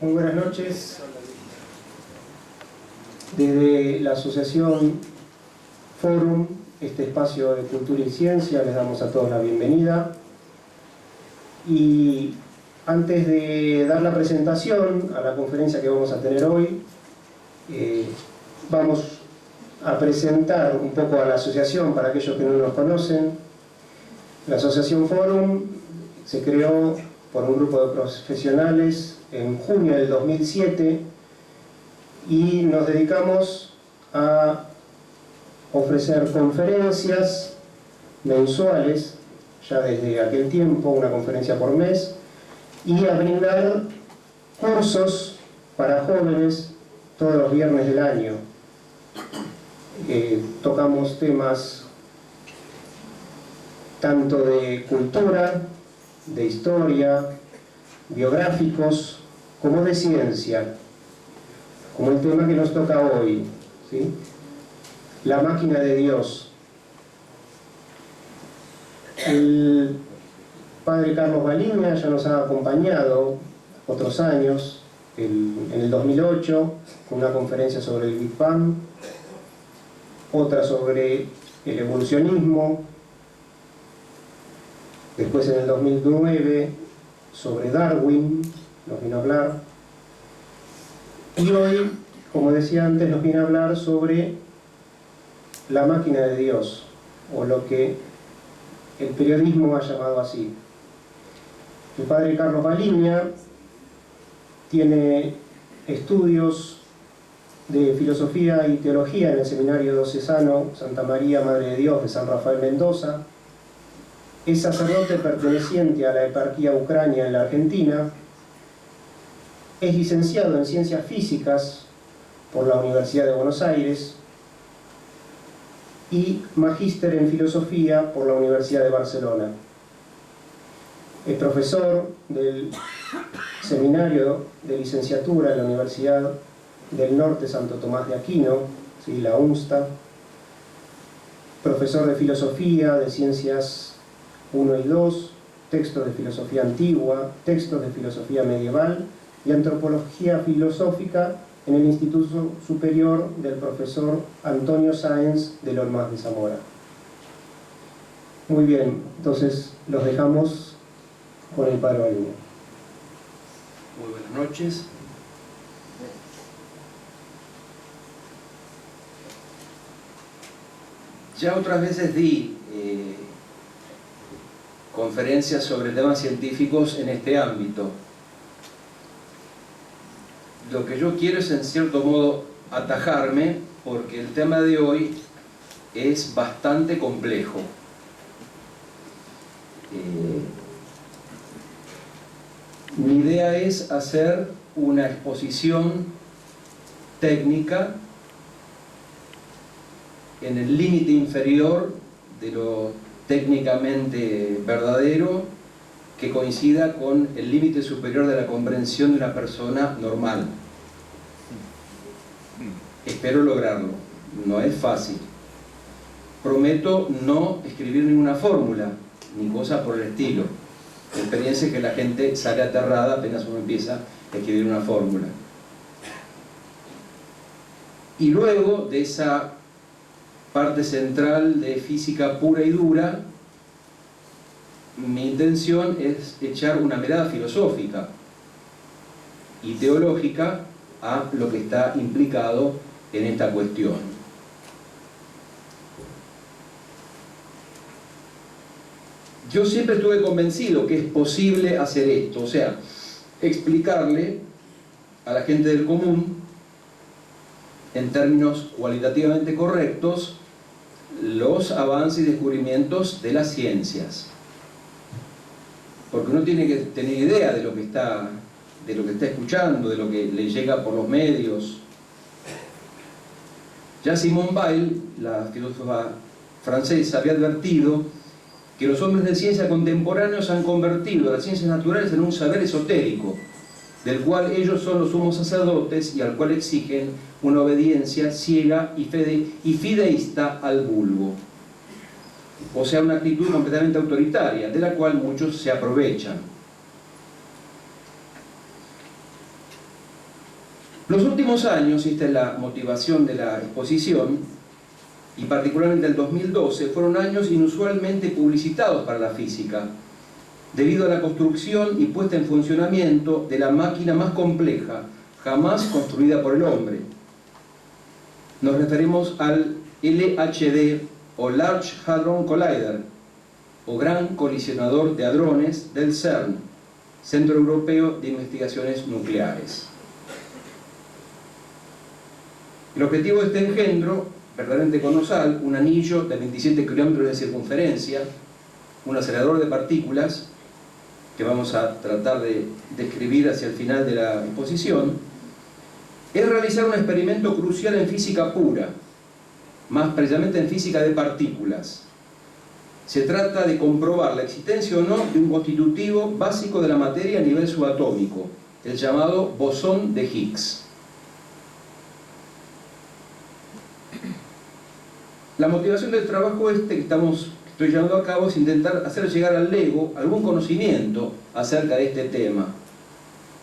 Muy buenas noches. Desde la Asociación Forum, este espacio de cultura y ciencia, les damos a todos la bienvenida. Y antes de dar la presentación a la conferencia que vamos a tener hoy, vamos a presentar un poco a la asociación para aquellos que no nos conocen. La Asociación Forum se creó por un grupo de profesionales en junio del 2007 y nos dedicamos a ofrecer conferencias mensuales, ya desde aquel tiempo, una conferencia por mes, y a brindar cursos para jóvenes todos los viernes del año. Tocamos temas tanto de cultura, de historia, biográficos, como de ciencia, como el tema que nos toca hoy, ¿sí? La máquina de Dios. El padre Carlos Baliña ya nos ha acompañado otros años, en el 2008, con una conferencia sobre el Big Bang, otra sobre el evolucionismo, después en el 2009 sobre Darwin, nos vino a hablar, y hoy, como decía antes, nos viene a hablar sobre la máquina de Dios, o lo que el periodismo ha llamado así. El padre Carlos Baliña tiene estudios de filosofía y teología en el Seminario Diocesano Santa María Madre de Dios de San Rafael Mendoza. Es sacerdote perteneciente a la eparquía Ucrania en la Argentina. Es licenciado en Ciencias Físicas por la Universidad de Buenos Aires y magíster en Filosofía por la Universidad de Barcelona. Es profesor del Seminario de Licenciatura en la Universidad del Norte Santo Tomás de Aquino, ¿sí? La UNSTA. Profesor de Filosofía, de Ciencias 1 y 2, textos de filosofía antigua, textos de filosofía medieval y antropología filosófica en el Instituto Superior del profesor Antonio Sáenz de Lomas de Zamora. Muy bien, entonces los dejamos con el padre Baliña. Muy buenas noches. Ya otras veces di conferencias sobre temas científicos en este ámbito. Lo que yo quiero es, en cierto modo, atajarme, porque el tema de hoy es bastante complejo. Mi idea es hacer una exposición técnica en el límite inferior de lo técnicamente verdadero, que coincida con el límite superior de la comprensión de una persona normal. Espero lograrlo. No es fácil. Prometo no escribir ninguna fórmula, ni cosa por el estilo. La experiencia es que la gente sale aterrada apenas uno empieza a escribir una fórmula. Y luego de esa parte central de física pura y dura, mi intención es echar una mirada filosófica y teológica a lo que está implicado en esta cuestión. Yo siempre estuve convencido que es posible hacer esto, o sea, explicarle a la gente del común, en términos cualitativamente correctos, los avances y descubrimientos de las ciencias. Porque uno tiene que tener idea de lo que está escuchando, de lo que le llega por los medios. Ya Simone Weil, la filósofa francesa, había advertido que los hombres de ciencia contemporáneos han convertido las ciencias naturales en un saber esotérico, del cual ellos son los sumos sacerdotes y al cual exigen una obediencia ciega y fideísta al vulgo. O sea, una actitud completamente autoritaria, de la cual muchos se aprovechan. Los últimos años, y esta es la motivación de la exposición, y particularmente el 2012, fueron años inusualmente publicitados para la física, debido a la construcción y puesta en funcionamiento de la máquina más compleja jamás construida por el hombre. Nos referimos al LHD, o Large Hadron Collider, o Gran Colisionador de Hadrones del CERN, Centro Europeo de Investigaciones Nucleares. El objetivo de este engendro, verdaderamente colosal, un anillo de 27 kilómetros de circunferencia, un acelerador de partículas, que vamos a tratar de describir hacia el final de la exposición, es realizar un experimento crucial en física pura, más precisamente en física de partículas. Se trata de comprobar la existencia o no de un constitutivo básico de la materia a nivel subatómico, el llamado bosón de Higgs. La motivación del trabajo que estoy llevando a cabo es intentar hacer llegar al LEGO algún conocimiento acerca de este tema,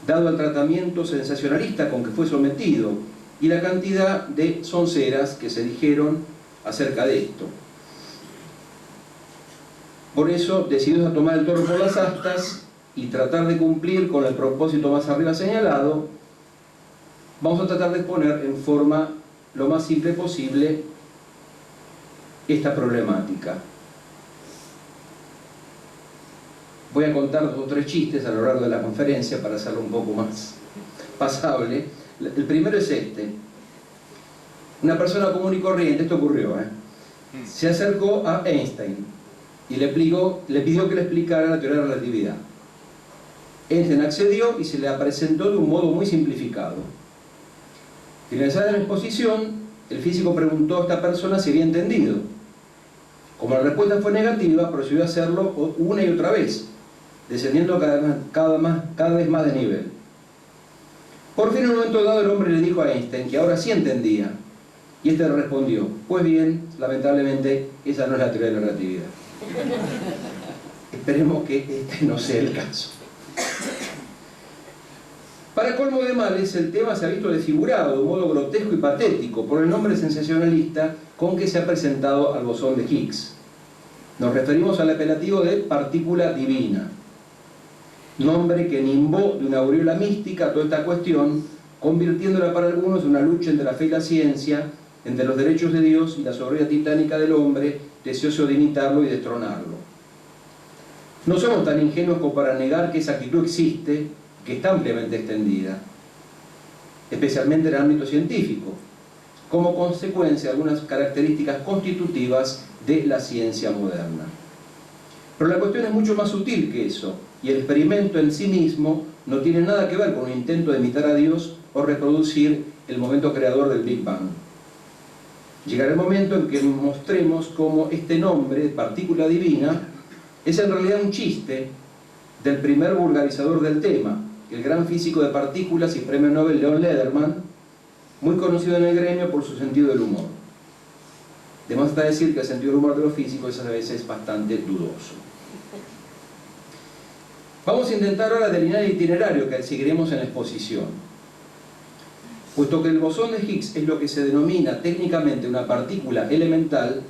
dado el tratamiento sensacionalista con que fue sometido y la cantidad de sonceras que se dijeron acerca de esto. Por eso, decididos a tomar el toro por las astas y tratar de cumplir con el propósito más arriba señalado, vamos a tratar de exponer en forma lo más simple posible esta problemática. Voy a contar 2 o 3 chistes a lo largo de la conferencia para hacerlo un poco más pasable. El primero es este. Una persona común y corriente, esto ocurrió, se acercó a Einstein y le pidió que le explicara la teoría de la relatividad. Einstein accedió y se le presentó de un modo muy simplificado. Finalizada la exposición, el físico preguntó a esta persona si había entendido. Como la respuesta fue negativa, procedió a hacerlo una y otra vez, descendiendo cada vez más de nivel. Por fin, en un momento dado, el hombre le dijo a Einstein que ahora sí entendía, y este le respondió: pues bien, lamentablemente, esa no es la teoría de la relatividad. Esperemos que este no sea el caso. Para colmo de males, el tema se ha visto desfigurado de un modo grotesco y patético por el nombre sensacionalista con que se ha presentado al bosón de Higgs. Nos referimos al apelativo de partícula divina, nombre que nimbó de una aureola mística a toda esta cuestión, convirtiéndola para algunos en una lucha entre la fe y la ciencia, entre los derechos de Dios y la soberbia titánica del hombre, deseoso de imitarlo y destronarlo. No somos tan ingenuos como para negar que esa actitud existe, que está ampliamente extendida, especialmente en el ámbito científico, como consecuencia de algunas características constitutivas de la ciencia moderna. Pero la cuestión es mucho más sutil que eso, y el experimento en sí mismo no tiene nada que ver con un intento de imitar a Dios o reproducir el momento creador del Big Bang. Llegará el momento en que mostremos cómo este nombre, partícula divina, es en realidad un chiste del primer vulgarizador del tema, el gran físico de partículas y premio Nobel Leon Lederman, muy conocido en el gremio por su sentido del humor. De más está decir que el sentido del humor de los físicos es a veces bastante dudoso. Vamos a intentar ahora delinear el itinerario que seguiremos en la exposición. Puesto que el bosón de Higgs es lo que se denomina técnicamente una partícula elemental,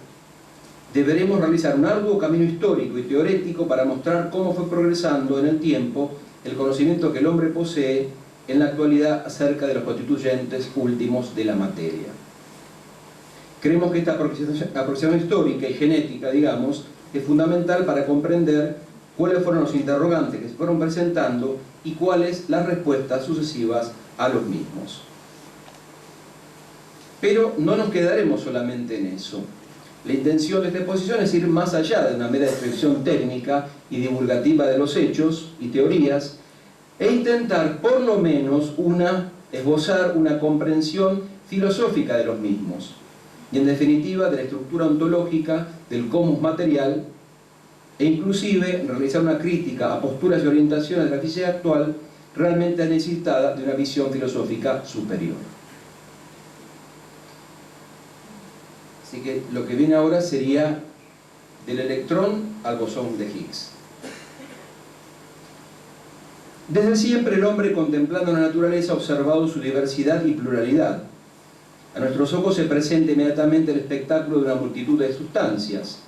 deberemos realizar un arduo camino histórico y teórico para mostrar cómo fue progresando en el tiempo el conocimiento que el hombre posee en la actualidad acerca de los constituyentes últimos de la materia. Creemos que esta aproximación histórica y genética, digamos, es fundamental para comprender cuáles fueron los interrogantes que se fueron presentando y cuáles las respuestas sucesivas a los mismos. Pero no nos quedaremos solamente en eso. La intención de esta exposición es ir más allá de una mera descripción técnica y divulgativa de los hechos y teorías e intentar por lo menos esbozar una comprensión filosófica de los mismos y en definitiva de la estructura ontológica del cosmos material e inclusive realizar una crítica a posturas y orientaciones de la física actual realmente necesitada de una visión filosófica superior. Así que lo que viene ahora sería del electrón al bosón de Higgs. Desde siempre el hombre, contemplando la naturaleza, ha observado su diversidad y pluralidad. A nuestros ojos se presenta inmediatamente el espectáculo de una multitud de sustancias: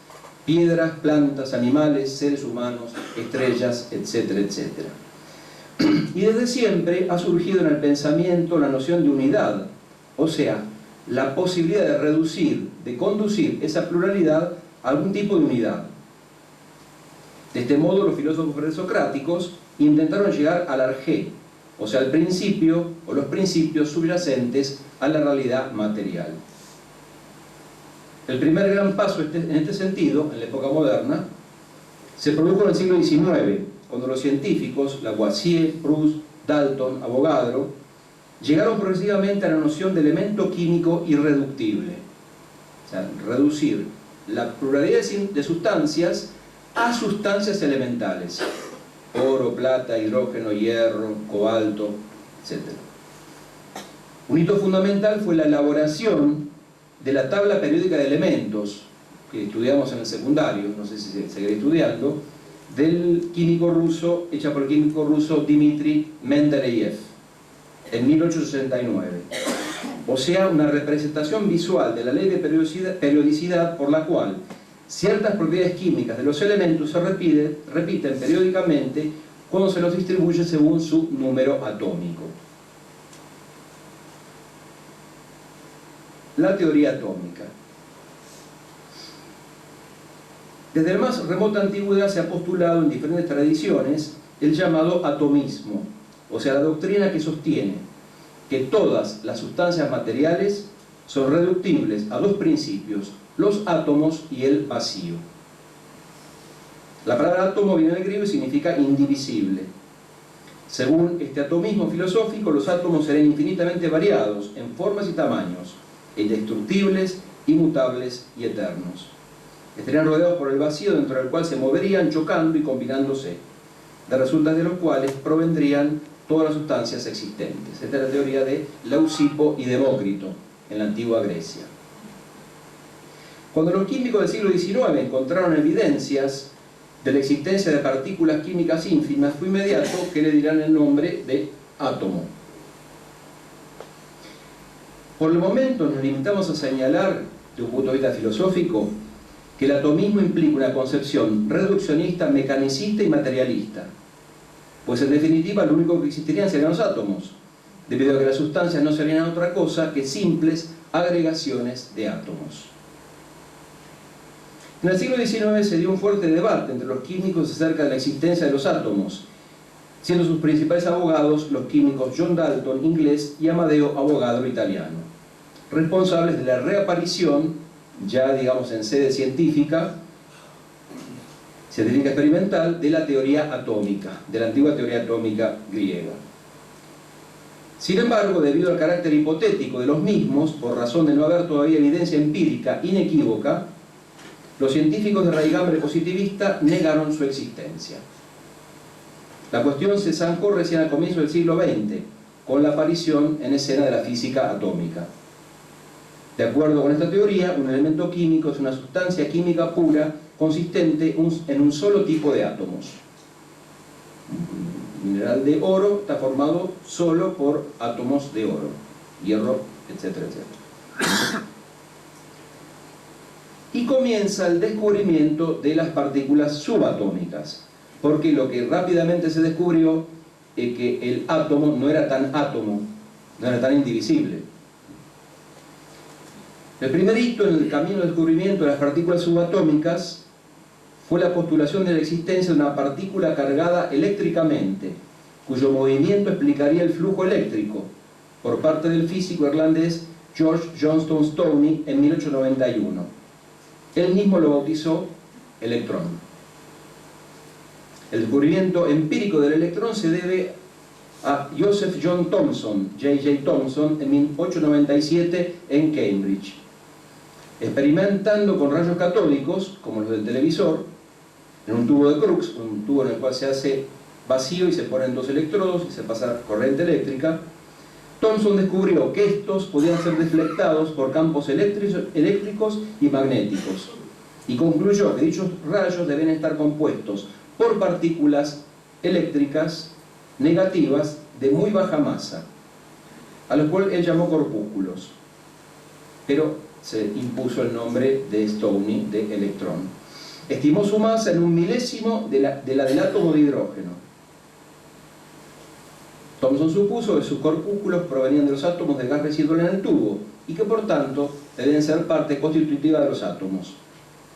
piedras, plantas, animales, seres humanos, estrellas, etcétera, etcétera. Y desde siempre ha surgido en el pensamiento la noción de unidad, o sea, la posibilidad de reducir, de conducir esa pluralidad a algún tipo de unidad. De este modo, los filósofos presocráticos intentaron llegar al arjé, o sea, al principio o los principios subyacentes a la realidad material. El primer gran paso en este sentido, en la época moderna, se produjo en el siglo XIX, cuando los científicos, Lavoisier, Proust, Dalton, Avogadro, llegaron progresivamente a la noción de elemento químico irreductible. O sea, reducir la pluralidad de sustancias a sustancias elementales: oro, plata, hidrógeno, hierro, cobalto, etc. Un hito fundamental fue la elaboración de la tabla periódica de elementos, que estudiamos en el secundario, no sé si se seguirá estudiando, del químico ruso, hecha por el químico ruso Dmitri Mendeleev, en 1869. O sea, una representación visual de la ley de periodicidad por la cual ciertas propiedades químicas de los elementos se repiten periódicamente cuando se los distribuye según su número atómico. La teoría atómica. Desde la más remota antigüedad se ha postulado en diferentes tradiciones el llamado atomismo, o sea, la doctrina que sostiene que todas las sustancias materiales son reductibles a dos principios: los átomos y el vacío. La palabra átomo viene del griego y significa indivisible. Según este atomismo filosófico, los átomos serán infinitamente variados en formas y tamaños, indestructibles, inmutables y eternos. Estarían rodeados por el vacío, dentro del cual se moverían chocando y combinándose, de resultas de los cuales provendrían todas las sustancias existentes. Esta es la teoría de Leucipo y Demócrito en la antigua Grecia. Cuando los químicos del siglo XIX encontraron evidencias de la existencia de partículas químicas ínfimas, fue inmediato que le dirán el nombre de átomo. Por el momento nos limitamos a señalar, de un punto de vista filosófico, que el atomismo implica una concepción reduccionista, mecanicista y materialista, pues en definitiva lo único que existirían serían los átomos, debido a que las sustancias no serían otra cosa que simples agregaciones de átomos. En el siglo XIX se dio un fuerte debate entre los químicos acerca de la existencia de los átomos, siendo sus principales abogados los químicos John Dalton, inglés, y Amadeo Avogadro, italiano, responsables de la reaparición, ya digamos en sede científica experimental, de la teoría atómica, de la antigua teoría atómica griega. Sin embargo, debido al carácter hipotético de los mismos, por razón de no haber todavía evidencia empírica inequívoca, los científicos de raigambre positivista negaron su existencia. La cuestión se zancó recién al comienzo del siglo XX, con la aparición en escena de la física atómica. De acuerdo con esta teoría, un elemento químico es una sustancia química pura consistente en un solo tipo de átomos. Un mineral de oro está formado solo por átomos de oro, hierro, etcétera, etcétera. Y comienza el descubrimiento de las partículas subatómicas, porque lo que rápidamente se descubrió es que el átomo no era tan átomo, no era tan indivisible. El primer hito en el camino del descubrimiento de las partículas subatómicas fue la postulación de la existencia de una partícula cargada eléctricamente, cuyo movimiento explicaría el flujo eléctrico, por parte del físico irlandés George Johnstone Stoney en 1891. Él mismo lo bautizó electrón. El descubrimiento empírico del electrón se debe a Joseph John Thomson, J.J. Thomson, en 1897 en Cambridge. Experimentando con rayos catódicos, como los del televisor, en un tubo de Crookes, un tubo en el cual se hace vacío y se ponen dos electrodos y se pasa corriente eléctrica, Thomson descubrió que estos podían ser deflectados por campos eléctricos y magnéticos, y concluyó que dichos rayos deben estar compuestos por partículas eléctricas negativas de muy baja masa, a los cuales él llamó corpúsculos, pero se impuso el nombre de Stoney, de electrón. Estimó su masa en 1/1000 de la del átomo de hidrógeno. Thomson supuso que sus corpúsculos provenían de los átomos de gas residual en el tubo y que por tanto deben ser parte constitutiva de los átomos,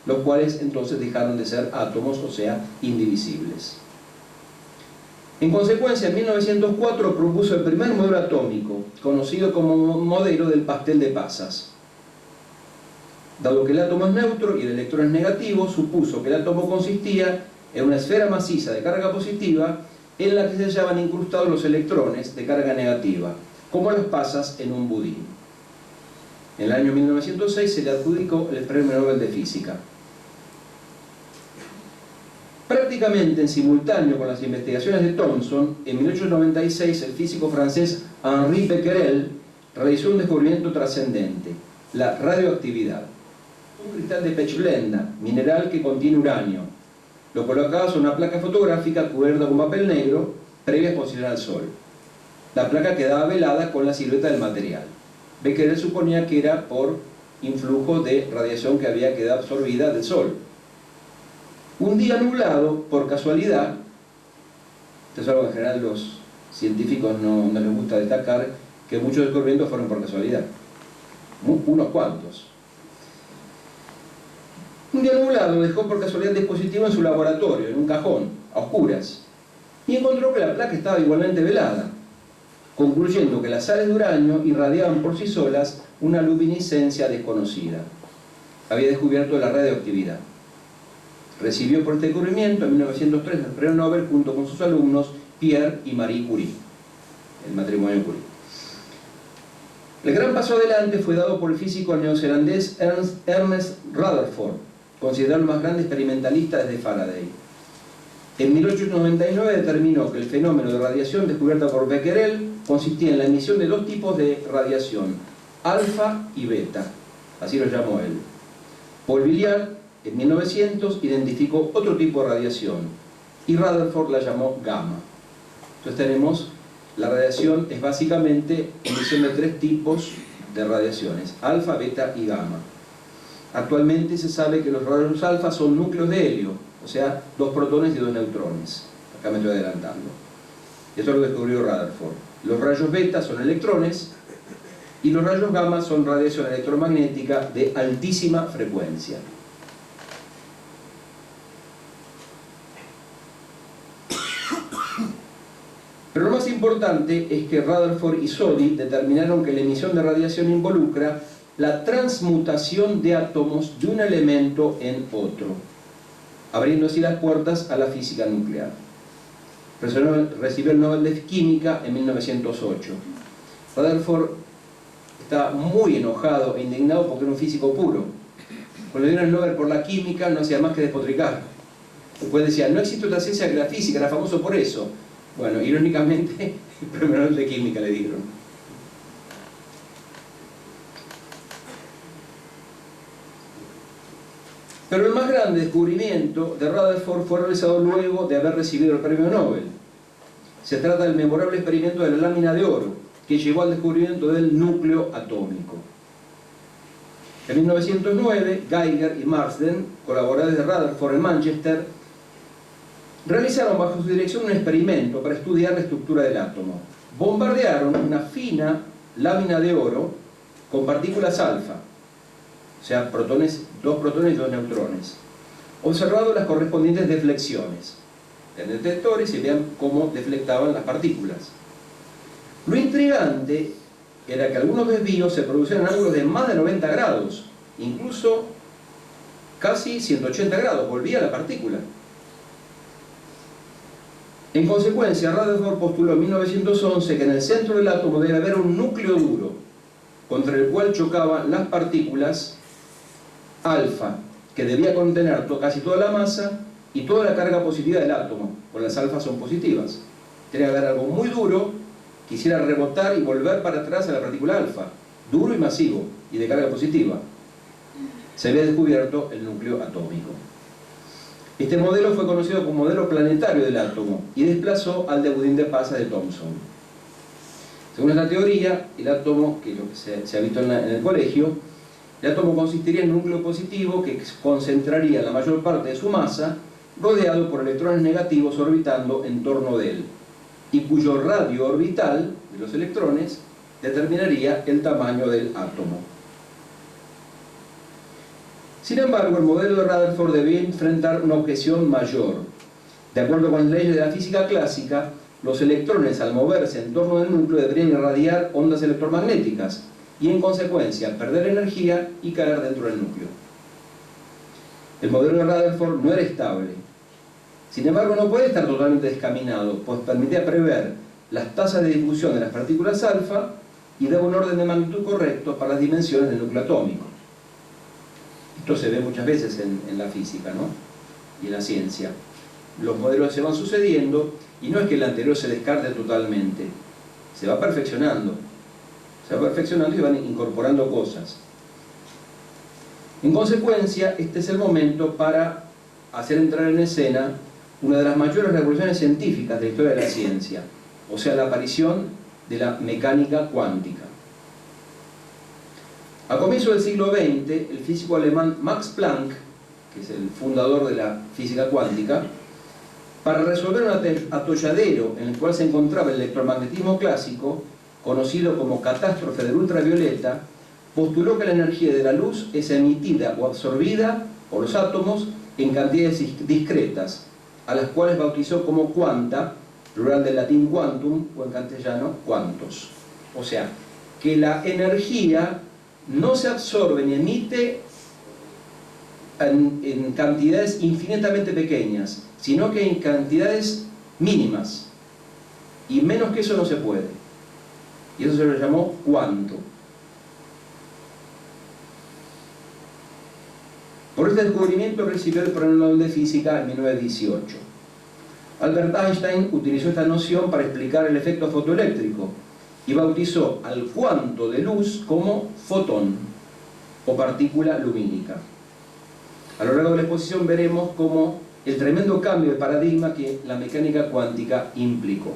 los cuales entonces dejaron de ser átomos, o sea, indivisibles. En consecuencia, en 1904 propuso el primer modelo atómico, conocido como modelo del pastel de pasas. Dado que el átomo es neutro y el electrón es negativo, supuso que el átomo consistía en una esfera maciza de carga positiva en la que se hallaban incrustados los electrones de carga negativa, como las pasas en un budín. En el año 1906 se le adjudicó el Premio Nobel de Física. Prácticamente en simultáneo con las investigaciones de Thomson, en 1896 el físico francés Henri Becquerel realizó un descubrimiento trascendente: la radioactividad. Un cristal de pechblenda, mineral que contiene uranio. Lo colocaba sobre una placa fotográfica cubierta con papel negro previa exposición al sol. La placa quedaba velada con la silueta del material. Becquerel suponía que era por influjo de radiación que había quedado absorbida del sol. Un día nublado, por casualidad, esto es algo que en general los científicos no les gusta destacar, que muchos descubrimientos fueron por casualidad, unos cuantos. Un día nublado dejó por casualidad el dispositivo en su laboratorio, en un cajón, a oscuras, y encontró que la placa estaba igualmente velada, concluyendo que las sales de uranio irradiaban por sí solas una luminiscencia desconocida. Había descubierto la radioactividad. Recibió por este descubrimiento en 1903 el Premio Nobel junto con sus alumnos Pierre y Marie Curie, el matrimonio Curie. El gran paso adelante fue dado por el físico neozelandés Ernest Rutherford, considerado el más grande experimentalista desde Faraday. En 1899 determinó que el fenómeno de radiación descubierta por Becquerel consistía en la emisión de dos tipos de radiación, alfa y beta, así lo llamó él. Paul Billiard, en 1900, identificó otro tipo de radiación y Rutherford la llamó gamma. Entonces tenemos, la radiación es básicamente emisión de tres tipos de radiaciones, alfa, beta y gamma. Actualmente se sabe que los rayos alfa son núcleos de helio, o sea, 2 protones y 2 neutrones. Acá me estoy adelantando. Eso es lo que descubrió Rutherford. Los rayos beta son electrones y los rayos gamma son radiación electromagnética de altísima frecuencia. Pero lo más importante es que Rutherford y Soddy determinaron que la emisión de radiación involucra la transmutación de átomos de un elemento en otro, abriendo así las puertas a la física nuclear. Recibió el Nobel de Química en 1908. Rutherford está muy enojado e indignado porque era un físico puro. Cuando le dieron el Nobel por la química no hacía más que despotricar. Después decía, no existe otra ciencia que la física, era famoso por eso. Bueno, irónicamente, el Premio Nobel de Química le dieron. Pero el más grande descubrimiento de Rutherford fue realizado luego de haber recibido el Premio Nobel. Se trata del memorable experimento de la lámina de oro, que llevó al descubrimiento del núcleo atómico. En 1909, Geiger y Marsden, colaboradores de Rutherford en Manchester, realizaron bajo su dirección un experimento para estudiar la estructura del átomo. Bombardearon una fina lámina de oro con partículas alfa, o sea, protones, 2 protones y 2 neutrones, observando las correspondientes deflexiones en detectores y vean cómo deflectaban las partículas. Lo intrigante era que algunos desvíos se producían en ángulos de más de 90 grados, incluso casi 180 grados, volvía la partícula. En consecuencia, Rutherford postuló en 1911 que en el centro del átomo debe haber un núcleo duro, contra el cual chocaban las partículas alfa, que debía contener casi toda la masa y toda la carga positiva del átomo, porque las alfas son positivas. Tiene que haber algo muy duro que hiciera rebotar y volver para atrás a la partícula alfa, duro y masivo, y de carga positiva. Se había descubierto el núcleo atómico. Este modelo fue conocido como modelo planetario del átomo y desplazó al de budín de Pasa de Thomson. Según esta teoría, el átomo, que es lo que se ha visto en el colegio, el átomo consistiría en un núcleo positivo que concentraría la mayor parte de su masa, rodeado por electrones negativos orbitando en torno de él, y cuyo radio orbital de los electrones determinaría el tamaño del átomo. Sin embargo, el modelo de Rutherford debía enfrentar una objeción mayor. De acuerdo con las leyes de la física clásica, los electrones al moverse en torno del núcleo deberían irradiar ondas electromagnéticas y en consecuencia perder energía y caer dentro del núcleo. El modelo de Rutherford no era estable. Sin embargo, no puede estar totalmente descaminado, pues permitía prever las tasas de difusión de las partículas alfa y daba un orden de magnitud correcto para las dimensiones del núcleo atómico. Esto se ve muchas veces en la física, ¿no? Y en la ciencia. Los modelos se van sucediendo y no es que el anterior se descarte totalmente, se va perfeccionando. Se va perfeccionando y van incorporando cosas. En consecuencia, este es el momento para hacer entrar en escena una de las mayores revoluciones científicas de la historia de la ciencia, o sea, la aparición de la mecánica cuántica. A comienzos del siglo XX, el físico alemán Max Planck, que es el fundador de la física cuántica, para resolver un atolladero en el cual se encontraba el electromagnetismo clásico, conocido como catástrofe del ultravioleta, postuló que la energía de la luz es emitida o absorbida por los átomos en cantidades discretas, a las cuales bautizó como cuanta, plural del latín quantum, o en castellano, cuantos. O sea, que la energía no se absorbe ni emite en cantidades infinitamente pequeñas, sino que en cantidades mínimas, y menos que eso no se puede. Y eso se lo llamó cuanto. Por este descubrimiento recibió el Premio Nobel de Física en 1918. Albert Einstein utilizó esta noción para explicar el efecto fotoeléctrico y bautizó al cuanto de luz como fotón o partícula lumínica. A lo largo de la exposición veremos cómo el tremendo cambio de paradigma que la mecánica cuántica implicó.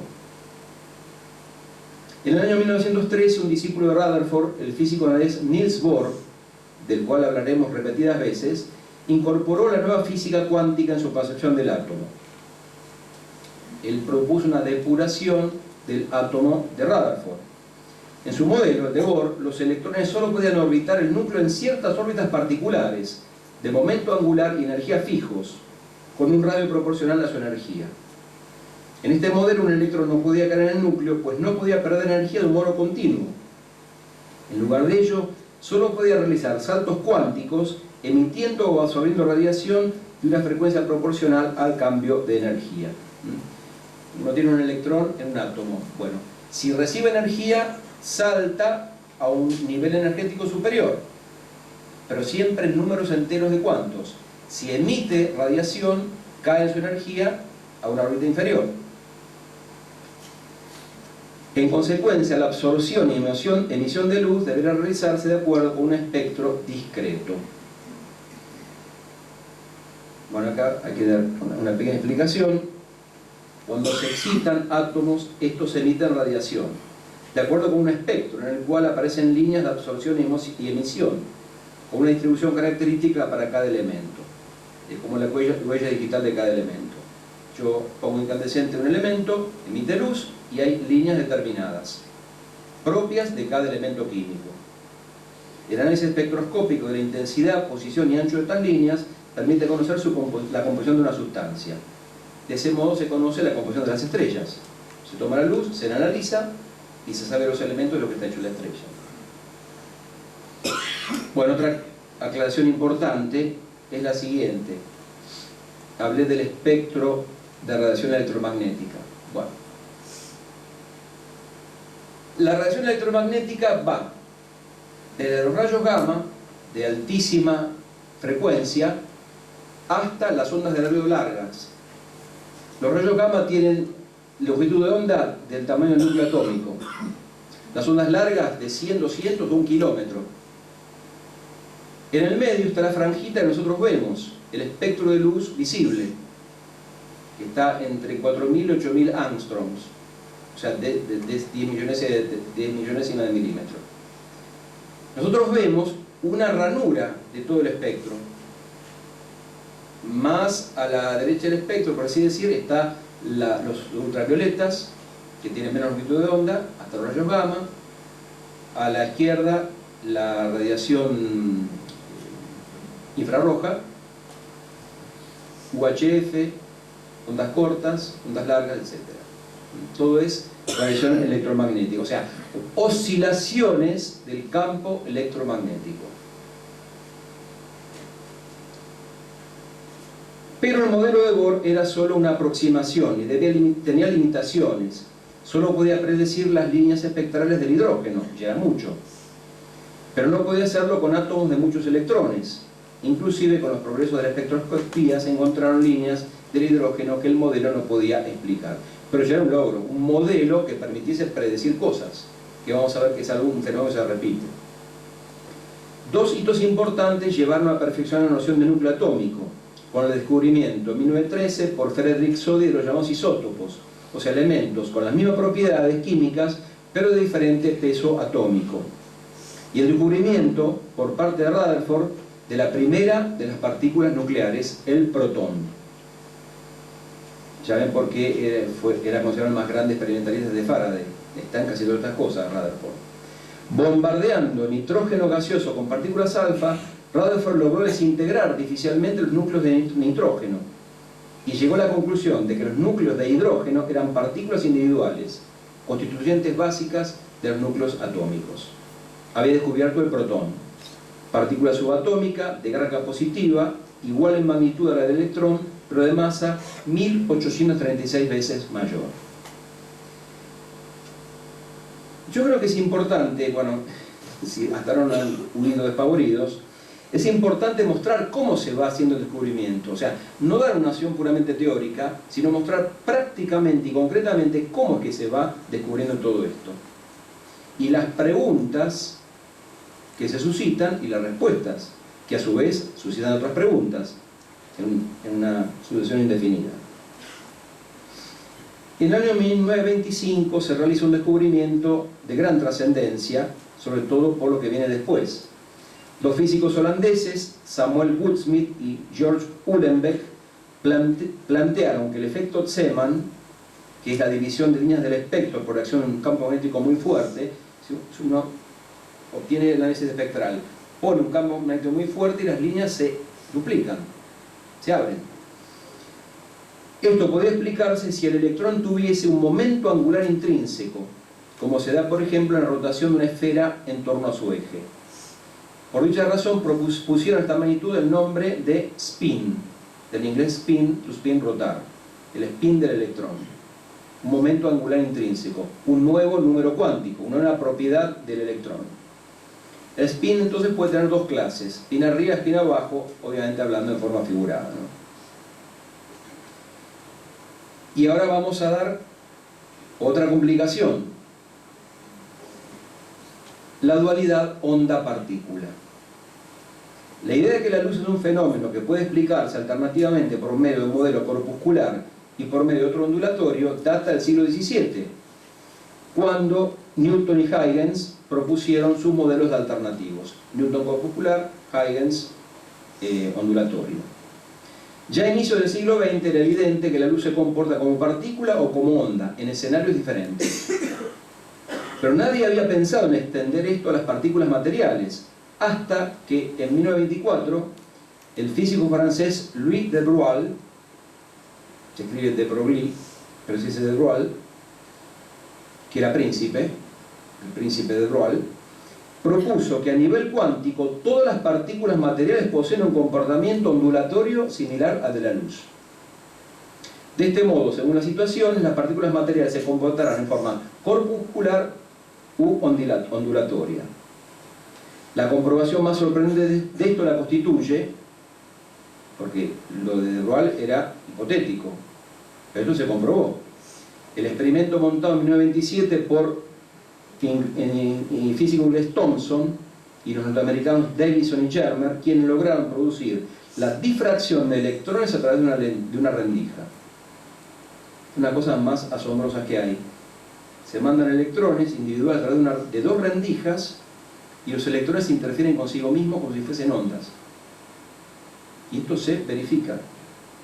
En el año 1913, un discípulo de Rutherford, el físico danés Niels Bohr, del cual hablaremos repetidas veces, incorporó la nueva física cuántica en su percepción del átomo. Él propuso una depuración del átomo de Rutherford. En su modelo, el de Bohr, los electrones solo podían orbitar el núcleo en ciertas órbitas particulares, de momento angular y energía fijos, con un radio proporcional a su energía. En este modelo, un electrón no podía caer en el núcleo, pues no podía perder energía de un modo continuo. En lugar de ello, solo podía realizar saltos cuánticos, emitiendo o absorbiendo radiación de una frecuencia proporcional al cambio de energía. Uno tiene un electrón en un átomo. Bueno, si recibe energía, salta a un nivel energético superior, pero siempre en números enteros de cuantos. Si emite radiación, cae en su energía a una órbita inferior. En consecuencia, la absorción y emisión de luz deberá realizarse de acuerdo con un espectro discreto. Bueno, acá hay que dar una pequeña explicación. Cuando se excitan átomos, estos emiten radiación, de acuerdo con un espectro en el cual aparecen líneas de absorción y emisión, con una distribución característica para cada elemento. Es como la huella digital de cada elemento. Yo pongo incandescente un elemento, emite luz, y hay líneas determinadas, propias de cada elemento químico. El análisis espectroscópico de la intensidad, posición y ancho de estas líneas permite conocer la composición de una sustancia. De ese modo se conoce la composición de las estrellas. Se toma la luz, se la analiza y se sabe los elementos de lo que está hecho la estrella. Bueno, otra aclaración importante es la siguiente. Hablé del espectro de radiación electromagnética. Bueno, la radiación electromagnética va desde los rayos gamma de altísima frecuencia hasta las ondas de radio largas. Los rayos gamma tienen longitud de onda del tamaño del núcleo atómico. Las ondas largas de 100, 200 o 1 kilómetro. En el medio está la franjita que nosotros vemos, el espectro de luz visible, que está entre 4.000 y 8.000 angstroms, o sea, de 10 milésimas de milímetro. Nosotros vemos una ranura de todo el espectro. Más a la derecha del espectro, por así decir, está los ultravioletas, que tienen menos longitud de onda, hasta los rayos gamma. A la izquierda, la radiación infrarroja, UHF, ondas cortas, ondas largas, etc. Todo es radiación electromagnética, o sea, oscilaciones del campo electromagnético. Pero el modelo de Bohr era solo una aproximación y tenía limitaciones. Solo podía predecir las líneas espectrales del hidrógeno, ya era mucho. Pero no podía hacerlo con átomos de muchos electrones. Inclusive con los progresos de la espectroscopía se encontraron líneas del hidrógeno que el modelo no podía explicar. Pero ya era un logro, un modelo que permitiese predecir cosas, que vamos a ver que es algún fenómeno que se repite. Dos hitos importantes llevaron a perfeccionar la noción de núcleo atómico, con el descubrimiento en 1913 por Frederick Soddy de los llamados isótopos, o sea, elementos con las mismas propiedades químicas, pero de diferente peso atómico. Y el descubrimiento, por parte de Rutherford, de la primera de las partículas nucleares, el protón. Ya ven por qué era considerado el más grande experimentalista de Faraday. Está en casi todas estas cosas, Rutherford. Bombardeando nitrógeno gaseoso con partículas alfa, Rutherford logró desintegrar artificialmente los núcleos de nitrógeno y llegó a la conclusión de que los núcleos de hidrógeno eran partículas individuales, constituyentes básicas de los núcleos atómicos. Había descubierto el protón, partícula subatómica de carga positiva, igual en magnitud a la del electrón, pero de masa 1836 veces mayor. Yo creo que es importante, bueno, si hasta ahora no han unido despavoridos, es importante mostrar cómo se va haciendo el descubrimiento, o sea, no dar una noción puramente teórica, sino mostrar prácticamente y concretamente cómo es que se va descubriendo todo esto. Y las preguntas que se suscitan y las respuestas, que a su vez suscitan otras preguntas, en una sucesión indefinida. En el año 1925 se realiza un descubrimiento de gran trascendencia, sobre todo por lo que viene después. Los físicos holandeses, Samuel Woodsmith y George Uhlenbeck, plantearon que el efecto Zeeman, que es la división de líneas del espectro por acción en un campo magnético muy fuerte, si uno obtiene el análisis espectral, pone un campo magnético muy fuerte y las líneas se duplican, se abren. Esto podría explicarse si el electrón tuviese un momento angular intrínseco, como se da por ejemplo en la rotación de una esfera en torno a su eje. Por dicha razón pusieron a esta magnitud el nombre de spin, del inglés spin, to spin, rotar, el spin del electrón, un momento angular intrínseco, un nuevo número cuántico, una nueva propiedad del electrón. El spin entonces puede tener dos clases, spin arriba, spin abajo, obviamente hablando en forma figurada, ¿no? Y ahora vamos a dar otra complicación, la dualidad onda-partícula. La idea de que la luz es un fenómeno que puede explicarse alternativamente por medio de un modelo corpuscular y por medio de otro ondulatorio data del siglo XVII, cuando Newton y Huygens propusieron sus modelos alternativos. Newton corpuscular, Huygens ondulatorio. Ya a inicios del siglo XX era evidente que la luz se comporta como partícula o como onda, en escenarios diferentes. Pero nadie había pensado en extender esto a las partículas materiales, hasta que en 1924 el físico francés Louis de Broglie, se escribe de Broglie, pero se dice de Broglie, que era príncipe, el príncipe de Broglie, propuso que a nivel cuántico todas las partículas materiales poseen un comportamiento ondulatorio similar al de la luz. De este modo, según las situaciones, las partículas materiales se comportarán en forma corpuscular u ondulatoria. La comprobación más sorprendente de esto la constituye, porque lo de Broglie era hipotético, pero esto se comprobó. El experimento montado en 1927 por el físico inglés Thomson y los norteamericanos Davison y Germer, quienes lograron producir la difracción de electrones a través de una rendija. Una cosa más asombrosa que hay. Se mandan electrones individuales a través de dos rendijas y los electrones interfieren consigo mismos como si fuesen ondas. Y esto se verifica.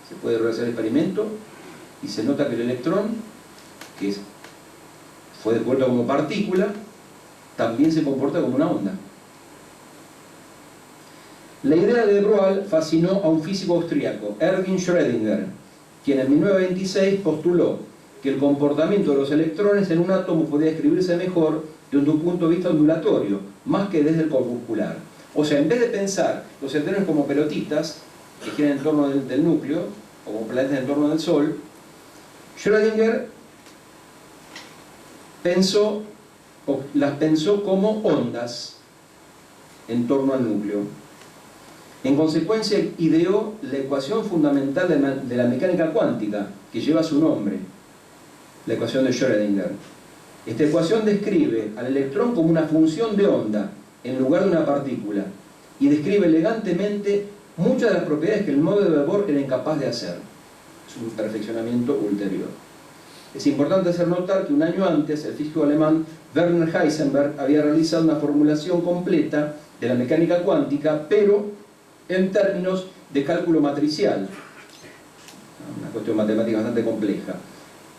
Se puede realizar el experimento y se nota que el electrón, que fue devuelto como partícula, también se comporta como una onda. La idea de Broglie fascinó a un físico austríaco, Erwin Schrödinger, quien en 1926 postuló que el comportamiento de los electrones en un átomo podía describirse mejor desde un punto de vista ondulatorio, más que desde el corpuscular. O sea, en vez de pensar los electrones como pelotitas que giran en torno del núcleo, o como planetas en torno del Sol, Schrödinger las pensó como ondas en torno al núcleo. En consecuencia, ideó la ecuación fundamental de la mecánica cuántica, que lleva su nombre, la ecuación de Schrödinger. Esta ecuación describe al electrón como una función de onda en lugar de una partícula, y describe elegantemente muchas de las propiedades que el modelo de Bohr era incapaz de hacer. Es un perfeccionamiento ulterior. Es importante hacer notar que un año antes el físico alemán Werner Heisenberg había realizado una formulación completa de la mecánica cuántica, pero en términos de cálculo matricial, una cuestión matemática bastante compleja.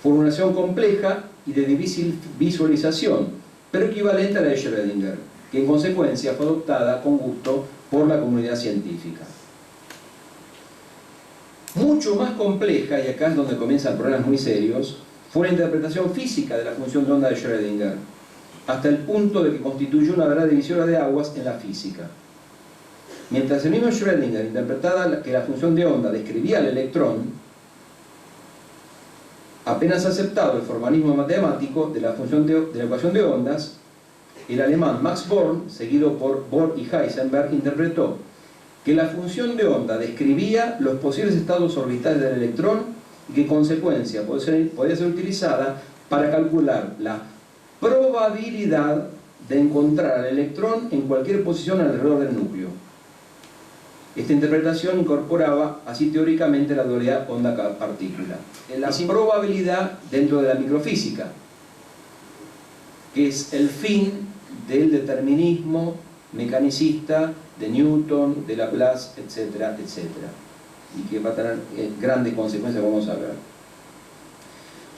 Formulación compleja y de difícil visualización, pero equivalente a la de Schrödinger, que en consecuencia fue adoptada con gusto por la comunidad científica. Mucho más compleja, y acá es donde comienzan problemas muy serios, fue la interpretación física de la función de onda de Schrödinger, hasta el punto de que constituyó una verdad divisora de aguas en la física. Mientras el mismo Schrödinger interpretaba que la función de onda describía al electrón, apenas aceptado el formalismo matemático de la ecuación de ondas, el alemán Max Born, seguido por Bohr y Heisenberg, interpretó que la función de onda describía los posibles estados orbitales del electrón y que en consecuencia podía ser utilizada para calcular la probabilidad de encontrar al electrón en cualquier posición alrededor del núcleo. Esta interpretación incorporaba así teóricamente la dualidad onda-partícula. La probabilidad dentro de la microfísica, que es el fin del determinismo mecanicista de Newton, de Laplace, etcétera, etcétera, y que va a tener grandes consecuencias, vamos a ver.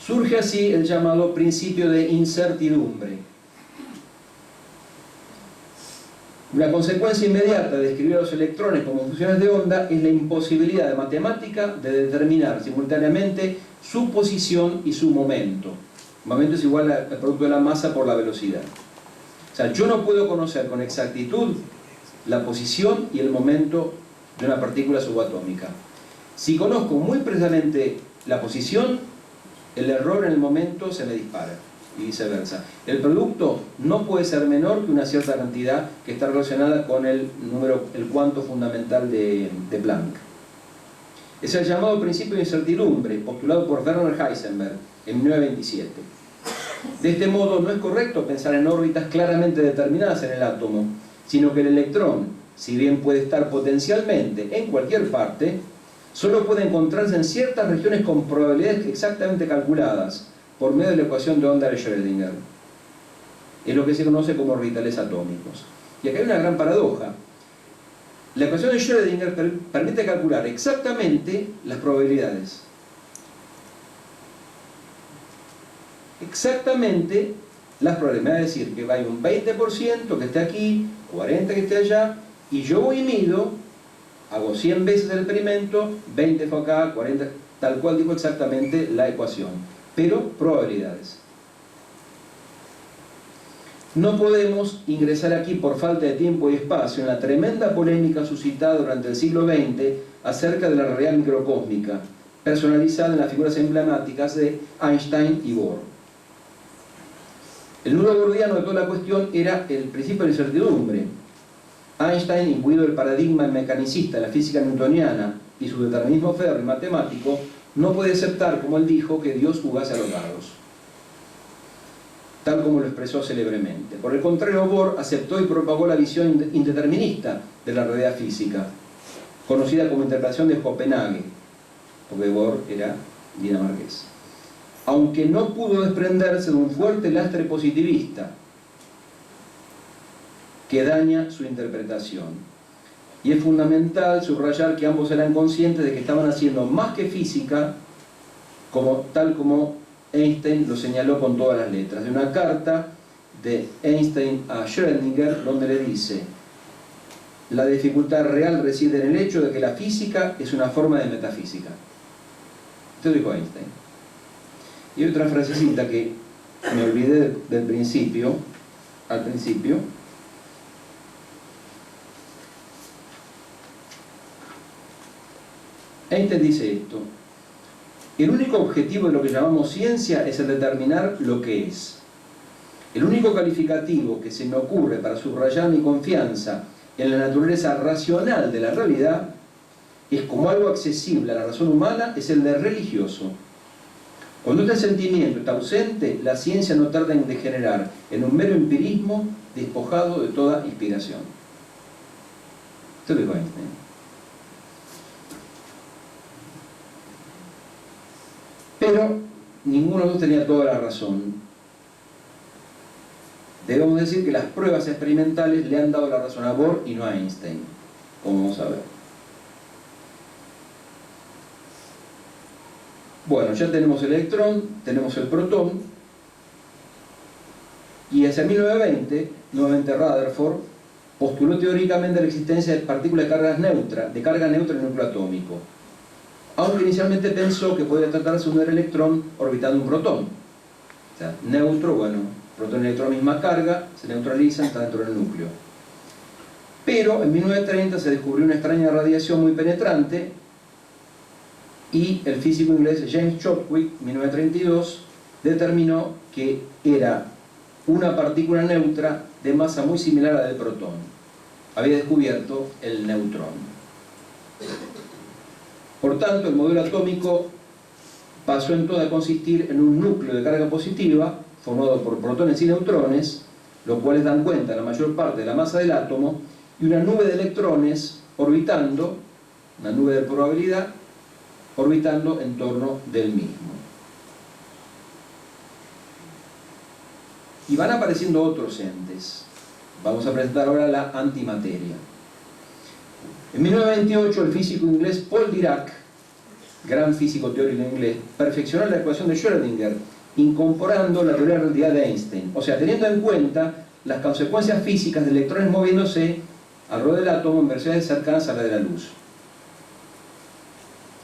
Surge así el llamado principio de incertidumbre. La consecuencia inmediata de describir a los electrones como funciones de onda es la imposibilidad matemática de determinar simultáneamente su posición y su momento. El momento es igual al producto de la masa por la velocidad. O sea, yo no puedo conocer con exactitud la posición y el momento de una partícula subatómica. Si conozco muy precisamente la posición, el error en el momento se me dispara, y viceversa. El producto no puede ser menor que una cierta cantidad que está relacionada con el cuanto fundamental de Planck. Es el llamado principio de incertidumbre, postulado por Werner Heisenberg en 1927. De este modo, no es correcto pensar en órbitas claramente determinadas en el átomo, sino que el electrón, si bien puede estar potencialmente en cualquier parte, solo puede encontrarse en ciertas regiones con probabilidades exactamente calculadas por medio de la ecuación de onda de Schrödinger. Es lo que se conoce como orbitales atómicos. Y acá hay una gran paradoja. La ecuación de Schrödinger permite calcular exactamente las probabilidades. Exactamente las probabilidades. Me va a decir que hay un 20% que esté aquí, 40% que esté allá, y yo voy y mido, hago 100 veces el experimento, 20 fue acá, 40, tal cual dijo exactamente la ecuación. Pero probabilidades. No podemos ingresar aquí por falta de tiempo y espacio en la tremenda polémica suscitada durante el siglo XX acerca de la realidad microcósmica, personalizada en las figuras emblemáticas de Einstein y Bohr. El nudo gordiano de toda la cuestión era el principio de incertidumbre. Einstein, imbuido del paradigma mecanicista de la física newtoniana y su determinismo férreo y matemático, no puede aceptar, como él dijo, que Dios jugase a los dados. tal como lo expresó célebremente. Por el contrario, Bohr aceptó y propagó la visión indeterminista de la realidad física, conocida como interpretación de Copenhague, porque Bohr era dinamarqués, aunque no pudo desprenderse de un fuerte lastre positivista que daña su interpretación. Y es fundamental subrayar que ambos eran conscientes de que estaban haciendo más que física, tal como Einstein lo señaló con todas las letras. De una carta de Einstein a Schrödinger, donde le dice: la dificultad real reside en el hecho de que la física es una forma de metafísica. Esto dijo Einstein. Y hay otra frasecita que me olvidé del principio, al principio. Einstein dice esto: el único objetivo de lo que llamamos ciencia es el determinar lo que es. El único calificativo que se me ocurre para subrayar mi confianza en la naturaleza racional de la realidad es como algo accesible a la razón humana, es el de religioso. Cuando este sentimiento está ausente, la ciencia no tarda en degenerar en un mero empirismo despojado de toda inspiración. Esto lo dijo Einstein. Pero ninguno de los dos tenía toda la razón. Debemos decir que las pruebas experimentales le han dado la razón a Bohr y no a Einstein, como vamos a ver. Bueno, ya tenemos el electrón, tenemos el protón, y hacia 1920, nuevamente Rutherford postuló teóricamente la existencia de partículas de carga neutra en el núcleo atómico, aunque inicialmente pensó que podía tratarse de un electrón orbitando un protón. O sea, neutro, bueno, protón y electrón misma carga, se neutralizan, está dentro del núcleo. Pero en 1930 se descubrió una extraña radiación muy penetrante y el físico inglés James Chadwick, 1932, determinó que era una partícula neutra de masa muy similar a la del protón. Había descubierto el neutrón. Por tanto, el modelo atómico pasó entonces a consistir en un núcleo de carga positiva formado por protones y neutrones, los cuales dan cuenta de la mayor parte de la masa del átomo, y una nube de electrones orbitando, una nube de probabilidad, orbitando en torno del mismo. Y van apareciendo otros entes. Vamos a presentar ahora la antimateria. En 1928 el físico inglés Paul Dirac, gran físico teórico inglés, perfeccionó la ecuación de Schrödinger, incorporando la teoría de la relatividad de Einstein, o sea, teniendo en cuenta las consecuencias físicas de electrones moviéndose alrededor del átomo en velocidades cercanas a la de la luz.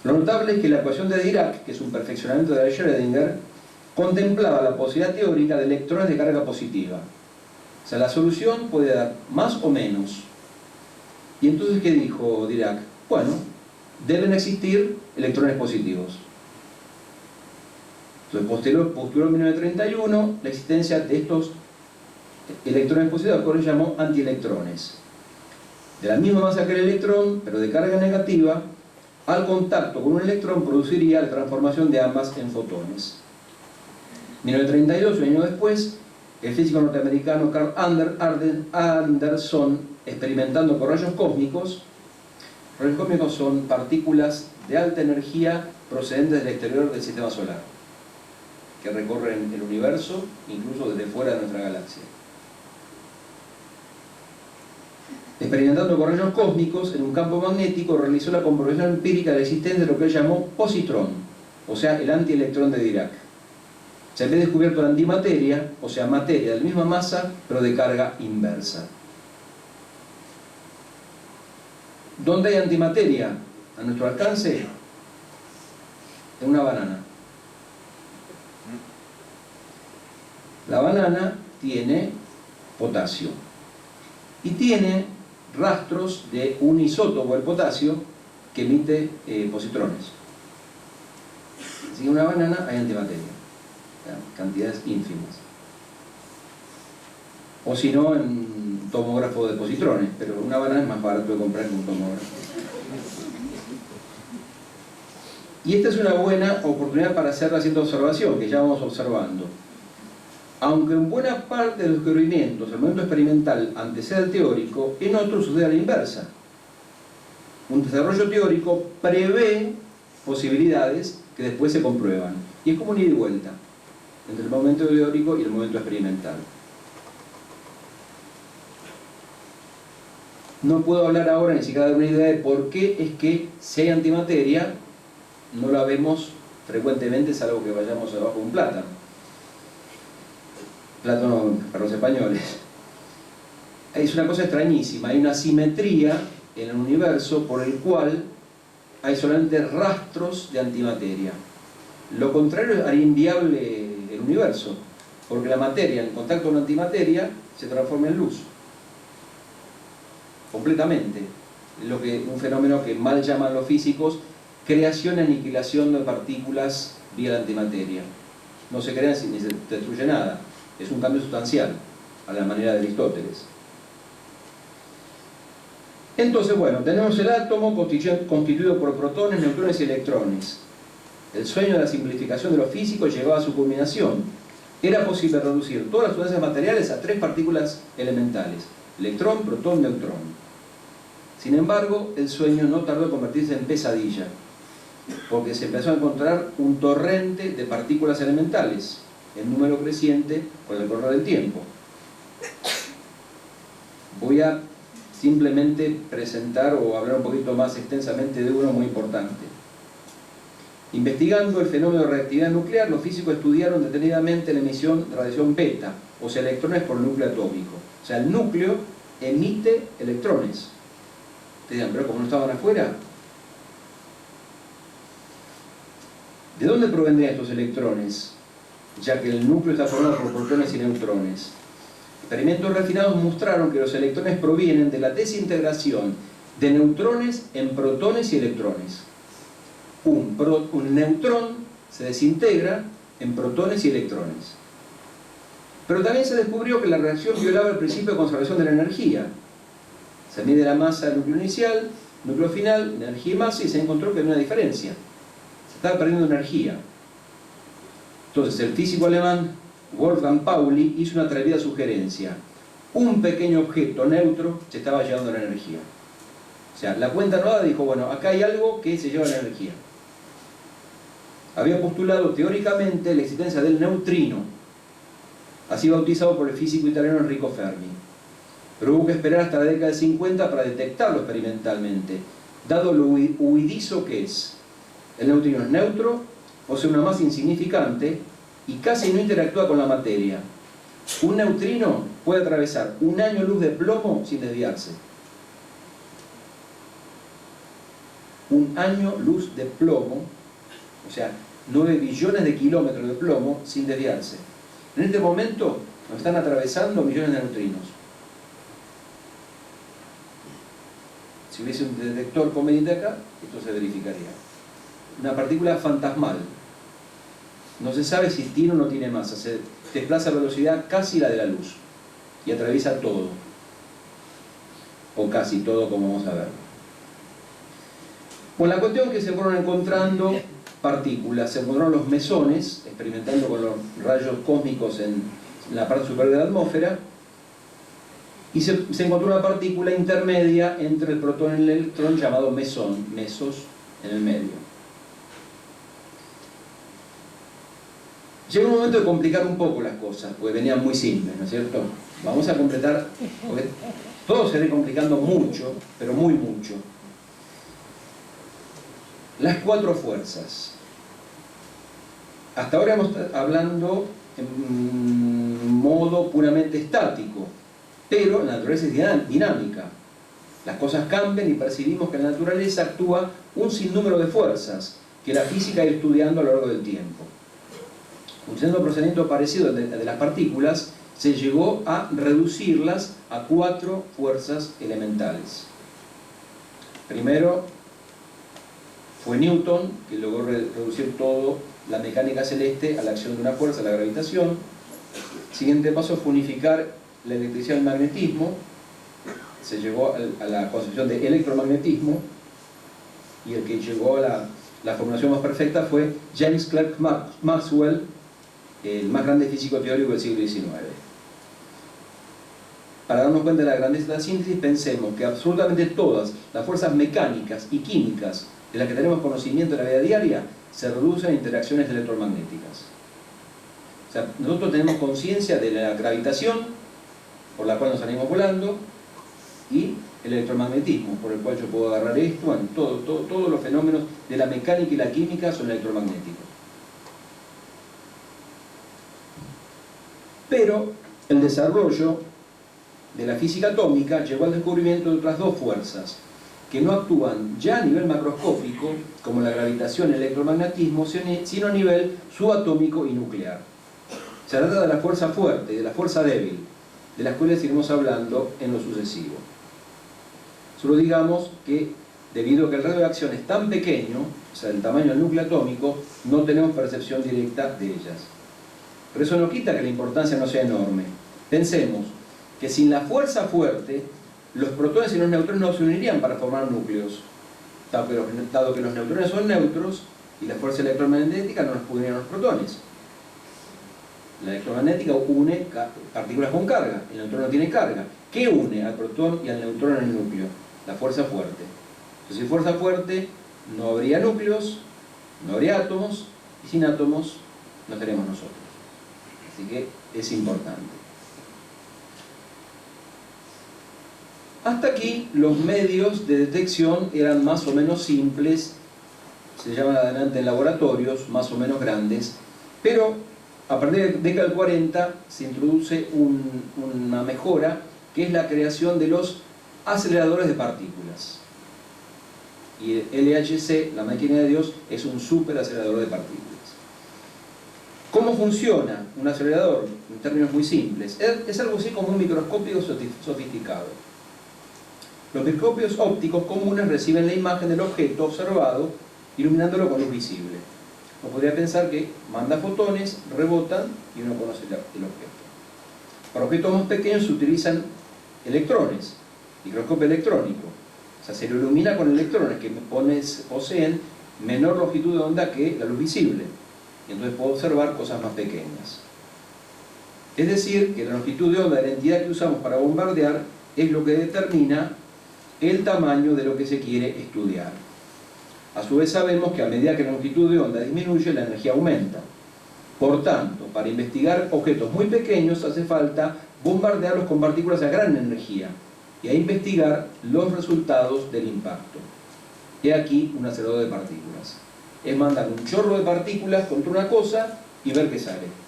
Lo notable es que la ecuación de Dirac, que es un perfeccionamiento de la de Schrödinger, contemplaba la posibilidad teórica de electrones de carga positiva. O sea, la solución puede dar más o menos. Y entonces, ¿qué dijo Dirac? Bueno, deben existir electrones positivos. Entonces, postuló en 1931 la existencia de estos electrones positivos, que él llamó antielectrones. De la misma masa que el electrón, pero de carga negativa, al contacto con un electrón produciría la transformación de ambas en fotones. En 1932, un año después, el físico norteamericano Carl Anderson, experimentando con rayos cósmicos son partículas de alta energía procedentes del exterior del sistema solar, que recorren el universo, incluso desde fuera de nuestra galaxia. Experimentando con rayos cósmicos en un campo magnético, realizó la comprobación empírica de la existencia de lo que él llamó positrón, o sea, el antielectrón de Dirac. Se había descubierto la antimateria, o sea, materia de la misma masa, pero de carga inversa. ¿Dónde hay antimateria a nuestro alcance? En una banana. La banana tiene potasio y tiene rastros de un isótopo del potasio que emite positrones. Así que en una banana hay antimateria, cantidades ínfimas. O si no, en un tomógrafo de positrones, pero una banana es más barato de comprar que un tomógrafo. Y esta es una buena oportunidad para hacer la siguiente observación, que ya vamos observando. Aunque en buena parte de los descubrimientos el momento experimental antecede al teórico, en otros sucede a la inversa. Un desarrollo teórico prevé posibilidades que después se comprueban. Y es como un ida y vuelta entre el momento teórico y el momento experimental. No puedo hablar ahora ni siquiera de una idea de por qué es que si hay antimateria no la vemos frecuentemente, salvo que vayamos abajo de un plátano. Plátano para los españoles. Es una cosa extrañísima, hay una simetría en el universo por el cual hay solamente rastros de antimateria. Lo contrario haría inviable el universo, porque la materia en contacto con la antimateria se transforma en luz. Completamente. Un fenómeno que mal llaman los físicos creación y aniquilación de partículas vía la antimateria. No se crea ni se destruye nada. Es un cambio sustancial, a la manera de Aristóteles. Entonces, bueno, tenemos el átomo constituido por protones, neutrones y electrones. El sueño de la simplificación de lo físico llegaba a su culminación. Era posible reducir todas las sustancias materiales a 3 partículas elementales: electrón, protón, neutrón. Sin embargo, el sueño no tardó en convertirse en pesadilla, porque se empezó a encontrar un torrente de partículas elementales, en número creciente con el correr del tiempo. Voy a simplemente presentar o hablar un poquito más extensamente de uno muy importante. Investigando el fenómeno de reactividad nuclear, los físicos estudiaron detenidamente la emisión de radiación beta, o sea, electrones por núcleo atómico. O sea, el núcleo emite electrones. Ustedes dirán, pero como no estaban afuera, ¿de dónde provendrían estos electrones? Ya que el núcleo está formado por protones y neutrones. Experimentos refinados mostraron que los electrones provienen de la desintegración de neutrones en protones y electrones. Un neutrón se desintegra en protones y electrones. Pero también se descubrió que la reacción violaba el principio de conservación de la energía. Se mide la masa del núcleo inicial, núcleo final, energía y masa, y se encontró que había una diferencia. Se estaba perdiendo energía. Entonces el físico alemán Wolfgang Pauli hizo una atrevida sugerencia. Un pequeño objeto neutro se estaba llevando la energía. O sea, la cuenta no dada dijo, bueno, acá hay algo que se lleva la energía. Había postulado teóricamente la existencia del neutrino, así bautizado por el físico italiano Enrico Fermi. Pero hubo que esperar hasta la década del 50 para detectarlo experimentalmente, dado lo huidizo que es. El neutrino es neutro, posee una masa insignificante y casi no interactúa con la materia. Un neutrino puede atravesar un año luz de plomo sin desviarse. Un año luz de plomo, o sea, 9 billones de kilómetros de plomo sin desviarse. En este momento nos están atravesando millones de neutrinos. Si hubiese un detector conveniente acá, esto se verificaría. Una partícula fantasmal. No se sabe si tiene o no tiene masa. Se desplaza a velocidad casi la de la luz. Y atraviesa todo. O casi todo, como vamos a ver. Con la cuestión que se fueron encontrando partículas, se encontraron los mesones, experimentando con los rayos cósmicos en la parte superior de la atmósfera, y se encontró una partícula intermedia entre el protón y el electrón llamado mesón, mesos en el medio. Llegó un momento de complicar un poco las cosas, porque venían muy simples, ¿no es cierto? Vamos a completar, porque todo se va complicando mucho, pero muy mucho. Las 4 fuerzas. Hasta ahora hemos estado hablando en modo puramente estático, pero la naturaleza es dinámica. Las cosas cambian y percibimos que en la naturaleza actúa un sinnúmero de fuerzas que la física ha ido estudiando a lo largo del tiempo. Usando un procedimiento parecido al de las partículas, se llegó a reducirlas a 4 fuerzas elementales. Primero fue Newton, que logró reducir todo la mecánica celeste a la acción de una fuerza, la gravitación. El siguiente paso fue unificar la electricidad y el magnetismo. Se llegó a la concepción de electromagnetismo, y el que llegó a la formulación más perfecta fue James Clerk Maxwell, el más grande físico teórico del siglo XIX. Para darnos cuenta de la grandeza de la síntesis, pensemos que absolutamente todas las fuerzas mecánicas y químicas de las que tenemos conocimiento en la vida diaria se reducen a interacciones electromagnéticas. O sea, nosotros tenemos conciencia de la gravitación, por la cual nos salimos volando, y el electromagnetismo, por el cual yo puedo agarrar esto. Bueno, todos los fenómenos de la mecánica y la química son electromagnéticos. Pero el desarrollo de la física atómica llevó al descubrimiento de otras dos fuerzas que no actúan ya a nivel macroscópico, como la gravitación y el electromagnetismo, sino a nivel subatómico y nuclear. Se trata de la fuerza fuerte y de la fuerza débil, de las cuales iremos hablando en lo sucesivo. Solo digamos que, debido a que el radio de acción es tan pequeño, o sea, el tamaño del núcleo atómico, no tenemos percepción directa de ellas. Pero eso no quita que la importancia no sea enorme. Pensemos que sin la fuerza fuerte, los protones y los neutrones no se unirían para formar núcleos, dado que los neutrones son neutros y la fuerza electromagnética no nos uniría a los protones. La electromagnética une partículas con carga, el neutrón no tiene carga. ¿Qué une al protón y al neutrón en el núcleo? La fuerza fuerte. Entonces, sin fuerza fuerte no habría núcleos, no habría átomos, y sin átomos no tenemos nosotros. Así que es importante. Hasta aquí los medios de detección eran más o menos simples, se llevan adelante en laboratorios más o menos grandes, pero a partir de la década del 40 se introduce una mejora, que es la creación de los aceleradores de partículas. Y el LHC, la máquina de Dios, es un superacelerador de partículas. ¿Cómo funciona un acelerador? En términos muy simples. Es algo así como un microscopio sofisticado. Los microscopios ópticos comunes reciben la imagen del objeto observado, iluminándolo con luz visible. Uno podría pensar que manda fotones, rebotan y uno conoce el objeto. Para objetos más pequeños se utilizan electrones, microscopio electrónico. O sea, se lo ilumina con electrones que poseen menor longitud de onda que la luz visible. Y entonces puedo observar cosas más pequeñas. Es decir, que la longitud de onda de la entidad que usamos para bombardear es lo que determina el tamaño de lo que se quiere estudiar. A su vez sabemos que a medida que la longitud de onda disminuye, la energía aumenta. Por tanto, para investigar objetos muy pequeños hace falta bombardearlos con partículas a gran energía y a investigar los resultados del impacto. He aquí un acelerador de partículas. Es mandar un chorro de partículas contra una cosa y ver qué sale.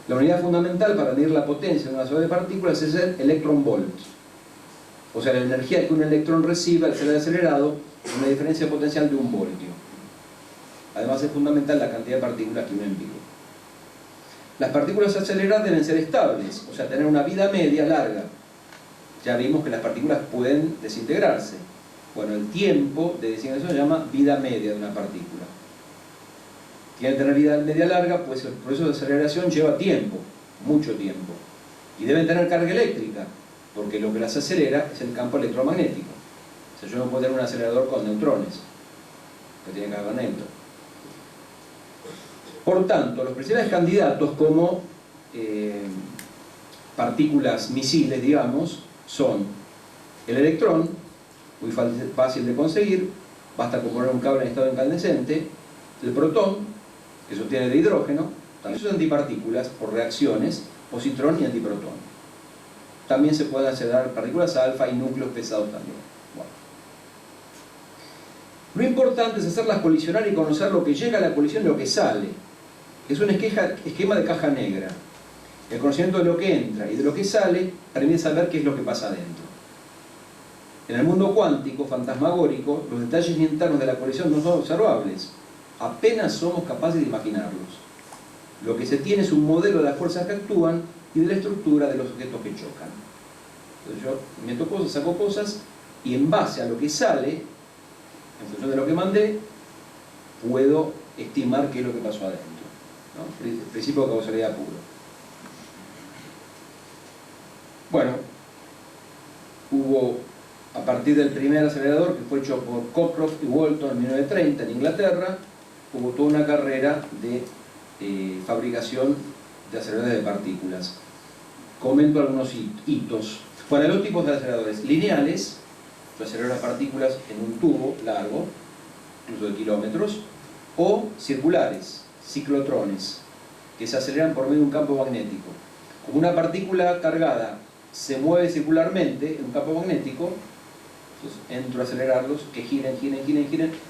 La unidad fundamental para medir la potencia de un acelerador de partículas es el electron volt. O sea, la energía que un electrón recibe al ser acelerado es una diferencia potencial de 1 voltio. Además es fundamental la cantidad de partículas que uno envía. Las partículas aceleradas deben ser estables, o sea, tener una vida media larga. Ya vimos que las partículas pueden desintegrarse. Bueno, el tiempo de desintegración se llama vida media de una partícula. Tiene que tener vida media larga, pues el proceso de aceleración lleva tiempo, mucho tiempo. Y deben tener carga eléctrica, porque lo que las acelera es el campo electromagnético. O sea, yo no puedo tener un acelerador con neutrones, que tiene carga neutra. Por tanto, los principales candidatos como partículas misiles, digamos, son el electrón, muy fácil de conseguir, basta con poner un cable en estado incandescente, el protón, que se obtiene de hidrógeno, también son antipartículas por reacciones, positrón y antiprotón. También se pueden acelerar partículas alfa y núcleos pesados también. Bueno. Lo importante es hacerlas colisionar y conocer lo que llega a la colisión y lo que sale. Es un esquema de caja negra. El conocimiento de lo que entra y de lo que sale permite saber qué es lo que pasa adentro. En el mundo cuántico, fantasmagórico, los detalles internos de la colisión no son observables. Apenas somos capaces de imaginarlos. Lo que se tiene es un modelo de las fuerzas que actúan y de la estructura de los objetos que chocan. Entonces yo meto cosas, saco cosas, y en base a lo que sale, en función de lo que mandé, puedo estimar qué es lo que pasó adentro, ¿no? El principio de causalidad puro. Bueno, hubo, a partir del primer acelerador que fue hecho por Cockcroft y Walton en 1930 en Inglaterra, hubo toda una carrera de fabricación de aceleradores de partículas. Comento algunos hitos. Bueno, hay dos tipos de aceleradores: lineales, que aceleran las partículas en un tubo largo, incluso de kilómetros, o circulares, ciclotrones, que se aceleran por medio de un campo magnético. Como una partícula cargada se mueve circularmente en un campo magnético, entonces entro a acelerarlos, que giren,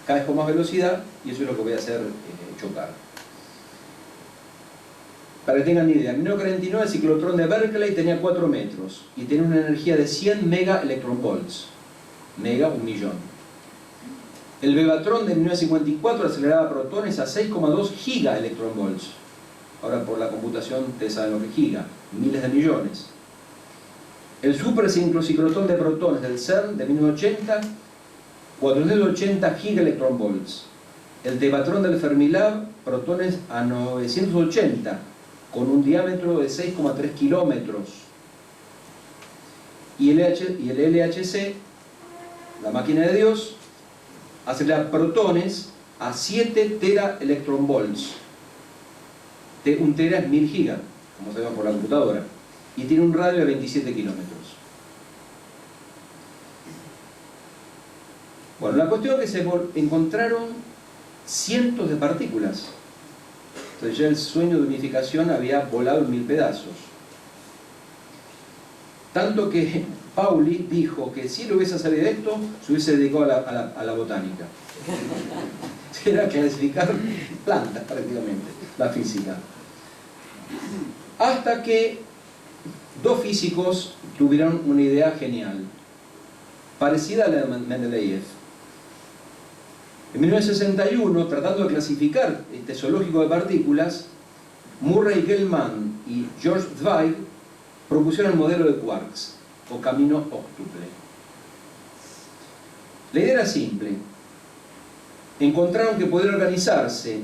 cada vez con más velocidad, y eso es lo que voy a hacer chocar. Para que tengan idea, en 1949 el ciclotrón de Berkeley tenía 4 metros y tenía una energía de 100 mega electronvolts. Mega, 1.000.000. El Bevatron de 1954 aceleraba protones a 6,2 giga electronvolts. Ahora por la computación ustedes saben lo que es giga, miles de millones. El supersincrociclotrón de protones del CERN de 1980, 480 giga electronvolts. El Tevatron del Fermilab, protones a 980, con un diámetro de 6,3 kilómetros. Y el LHC, la máquina de Dios, acelera protones a 7 teraelectronvolts. Un tera es 1000 gigas, como sabemos por la computadora, y tiene un radio de 27 kilómetros. Bueno, la cuestión es que se encontraron cientos de partículas. Entonces ya el sueño de unificación había volado en 1000 pedazos. Tanto que Pauli dijo que si él hubiese sabido esto, se hubiese dedicado a la botánica. Era clasificar plantas prácticamente, la física. Hasta que dos físicos tuvieron una idea genial, parecida a la de Mendeleev. En 1961, tratando de clasificar este zoológico de partículas, Murray Gell-Mann y George Zweig propusieron el modelo de quarks, o camino óctuple. La idea era simple. Encontraron que podían organizarse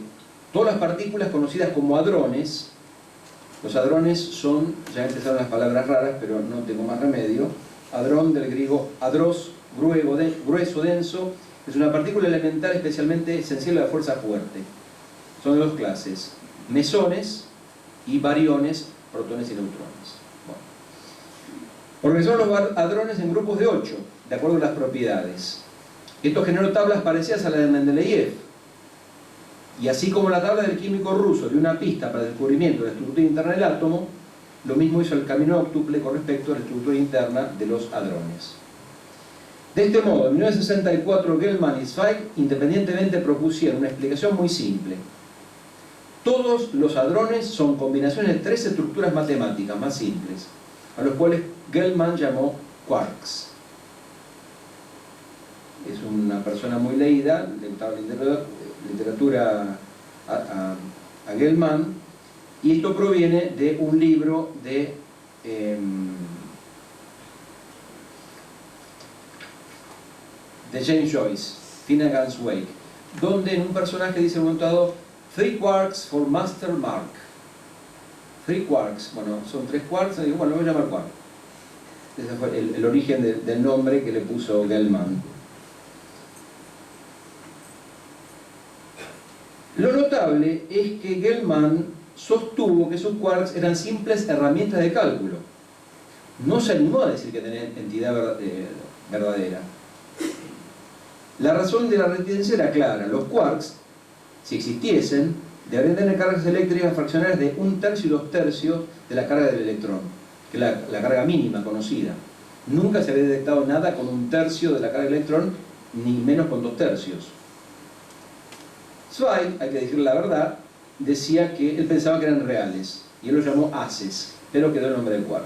todas las partículas conocidas como hadrones. Los hadrones son, ya empezaron las palabras raras, pero no tengo más remedio. Hadrón, del griego hadros, grueso, denso, es una partícula elemental especialmente sensible a la fuerza fuerte. Son de dos clases: mesones y bariones, protones y neutrones. Bueno. Organizaron los hadrones en grupos de 8, de acuerdo a las propiedades. Esto generó tablas parecidas a las de Mendeleev. Y así como la tabla del químico ruso dio una pista para el descubrimiento de la estructura interna del átomo, lo mismo hizo el camino óctuple con respecto a la estructura interna de los hadrones. De este modo, en 1964 Gell-Mann y Zweig independientemente propusieron una explicación muy simple. Todos los hadrones son combinaciones de 3 estructuras matemáticas más simples, a los cuales Gell-Mann llamó quarks. Es una persona muy leída, le gustaba la literatura a Gell-Mann, y esto proviene de un libro de James Joyce, Finnegan's Wake, donde en un personaje dice montado 3 quarks for Master Mark. 3 quarks, bueno, son 3 quarks, y bueno, lo voy a llamar quark. Ese fue el origen del nombre que le puso Gell-Mann. Lo notable es que Gell-Mann sostuvo que sus quarks eran simples herramientas de cálculo. No se animó a decir que tenían entidad verdadera. La razón de la resistencia era clara: los quarks, si existiesen, deberían tener cargas eléctricas fraccionarias de 1/3 y 2/3 de la carga del electrón, que es la carga mínima conocida. Nunca se había detectado nada con 1/3 de la carga del electrón, ni menos con 2/3. Zweig, hay que decir la verdad, decía que él pensaba que eran reales, y él los llamó haces, pero quedó el nombre del quark.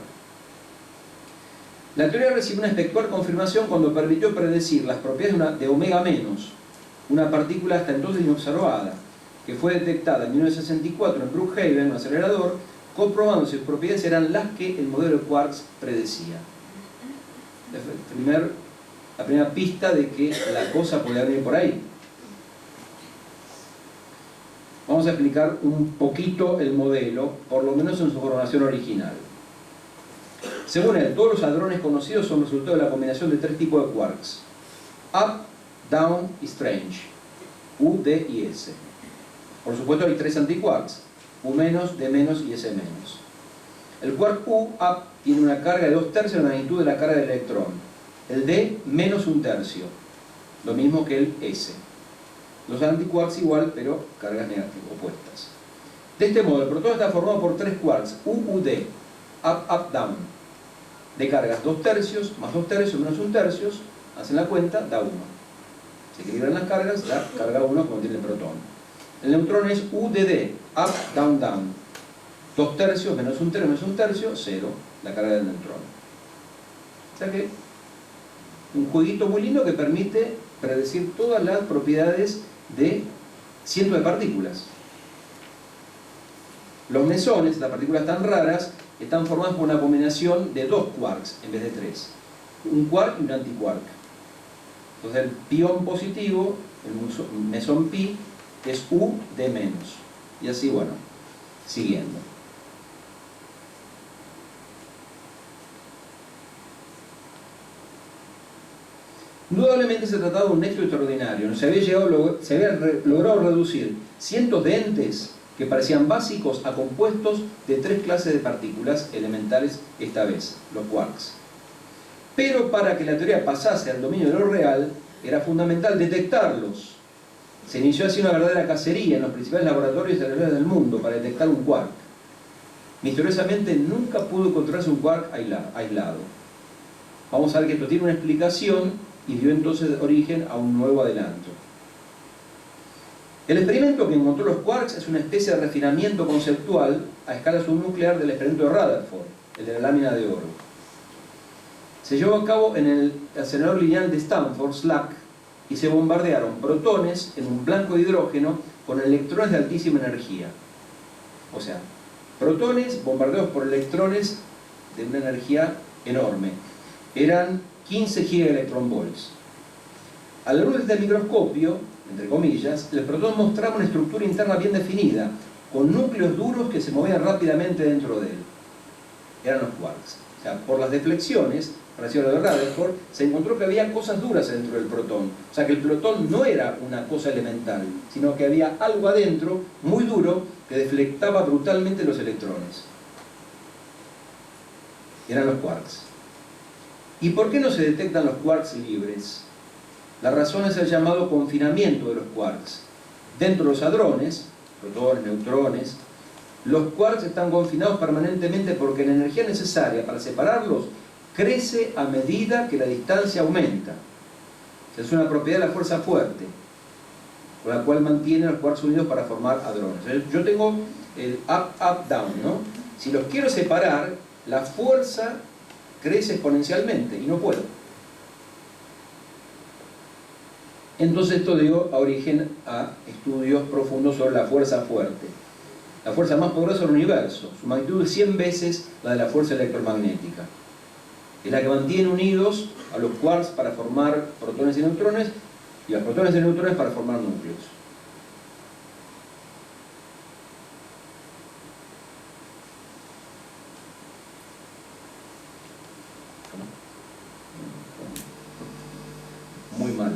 La teoría recibió una espectacular confirmación cuando permitió predecir las propiedades de omega menos, una partícula hasta entonces inobservada, que fue detectada en 1964 en Brookhaven, un acelerador, comprobando si sus propiedades eran las que el modelo de quarks predecía. La primera pista de que la cosa podía venir por ahí. Vamos a explicar un poquito el modelo, por lo menos en su formación original. Según él, todos los hadrones conocidos son resultado de la combinación de 3 tipos de quarks: up, down y strange, U, D y S. Por supuesto hay 3 antiquarks, U-, D- y S-. El quark U tiene una carga de 2/3 de la magnitud de la carga del electrón. El D menos 1/3, lo mismo que el S. Los antiquarks igual, pero cargas negativas opuestas. De este modo, el protón está formado por 3 quarks, U-D, up, down, de cargas 2/3 más 2/3 menos 1/3, hacen la cuenta, da 1. Se equilibran las cargas, da carga 1 como tiene el protón. El neutrón es UDD, up, down, down. 2/3 menos 1/3 menos 1/3, 0, la carga del neutrón. O sea que, un jueguito muy lindo que permite predecir todas las propiedades de cientos de partículas. Los mesones, las partículas tan raras, están formadas por una combinación de 2 quarks en vez de 3. Un quark y un antiquark. Entonces el pión positivo, el mesón pi, es U-D-. Y así, bueno, siguiendo. Indudablemente se trataba de un éxito extraordinario. Se había logrado reducir cientos de entes que parecían básicos a compuestos de 3 clases de partículas elementales, esta vez, los quarks. Pero para que la teoría pasase al dominio de lo real, era fundamental detectarlos. Se inició así una verdadera cacería en los principales laboratorios cerebrales del mundo para detectar un quark. Misteriosamente nunca pudo encontrarse un quark aislado. Vamos a ver que esto tiene una explicación y dio entonces origen a un nuevo adelanto. El experimento que encontró los quarks es una especie de refinamiento conceptual a escala subnuclear del experimento de Rutherford, el de la lámina de oro. Se llevó a cabo en el acelerador lineal de Stanford, SLAC, y se bombardearon protones en un blanco de hidrógeno con electrones de altísima energía. O sea, protones bombardeados por electrones de una energía enorme. Eran 15 gigaelectronvolts. A la luz del microscopio, entre comillas, el protón mostraba una estructura interna bien definida, con núcleos duros que se movían rápidamente dentro de él. Eran los quarks. O sea, por las deflexiones, parecido a lo de Rutherford, se encontró que había cosas duras dentro del protón. O sea, que el protón no era una cosa elemental, sino que había algo adentro, muy duro, que deflectaba brutalmente los electrones. Eran los quarks. ¿Y por qué no se detectan los quarks libres? La razón es el llamado confinamiento de los quarks. Dentro de los hadrones, protones, neutrones, los quarks están confinados permanentemente porque la energía necesaria para separarlos crece a medida que la distancia aumenta. Es una propiedad de la fuerza fuerte, con la cual mantienen los quarks unidos para formar hadrones. Yo tengo el up, down, ¿no? Si los quiero separar, la fuerza crece exponencialmente y no puedo. Entonces esto dio origen a estudios profundos sobre la fuerza fuerte. La fuerza más poderosa del universo, su magnitud es 100 veces la de la fuerza electromagnética. Es la que mantiene unidos a los quarks para formar protones y neutrones, y a los protones y neutrones para formar núcleos. Muy mal.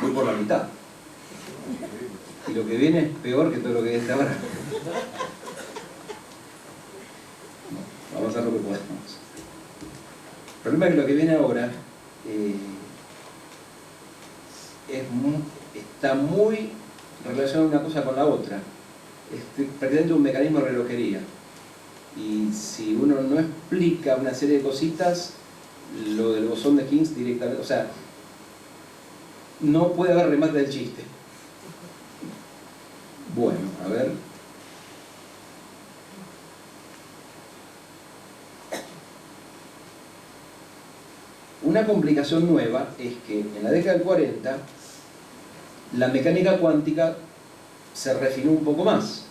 Voy por la mitad. Y lo que viene es peor que todo lo que viene ahora. Vamos a hacer lo que podemos. El problema es que lo que viene ahora está muy relacionado una cosa con la otra. Es prácticamente un mecanismo de relojería. Y si uno no explica una serie de cositas, lo del bosón de Higgs directamente, o sea, no puede haber remate del chiste. Bueno, a ver. Una complicación nueva es que en la década del 40 la mecánica cuántica se refinó un poco más,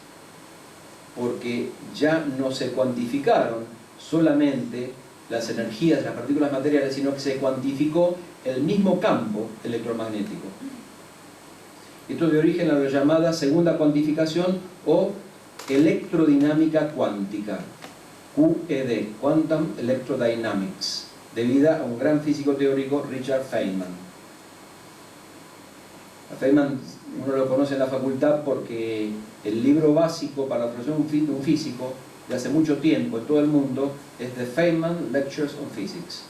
porque ya no se cuantificaron solamente las energías de las partículas materiales, sino que se cuantificó el mismo campo electromagnético. Esto dio origen a la llamada segunda cuantificación o electrodinámica cuántica, QED, Quantum Electrodynamics, debida a un gran físico teórico, Richard Feynman. A Feynman uno lo conoce en la facultad porque el libro básico para la formación de un físico de hace mucho tiempo en todo el mundo es The Feynman Lectures on Physics.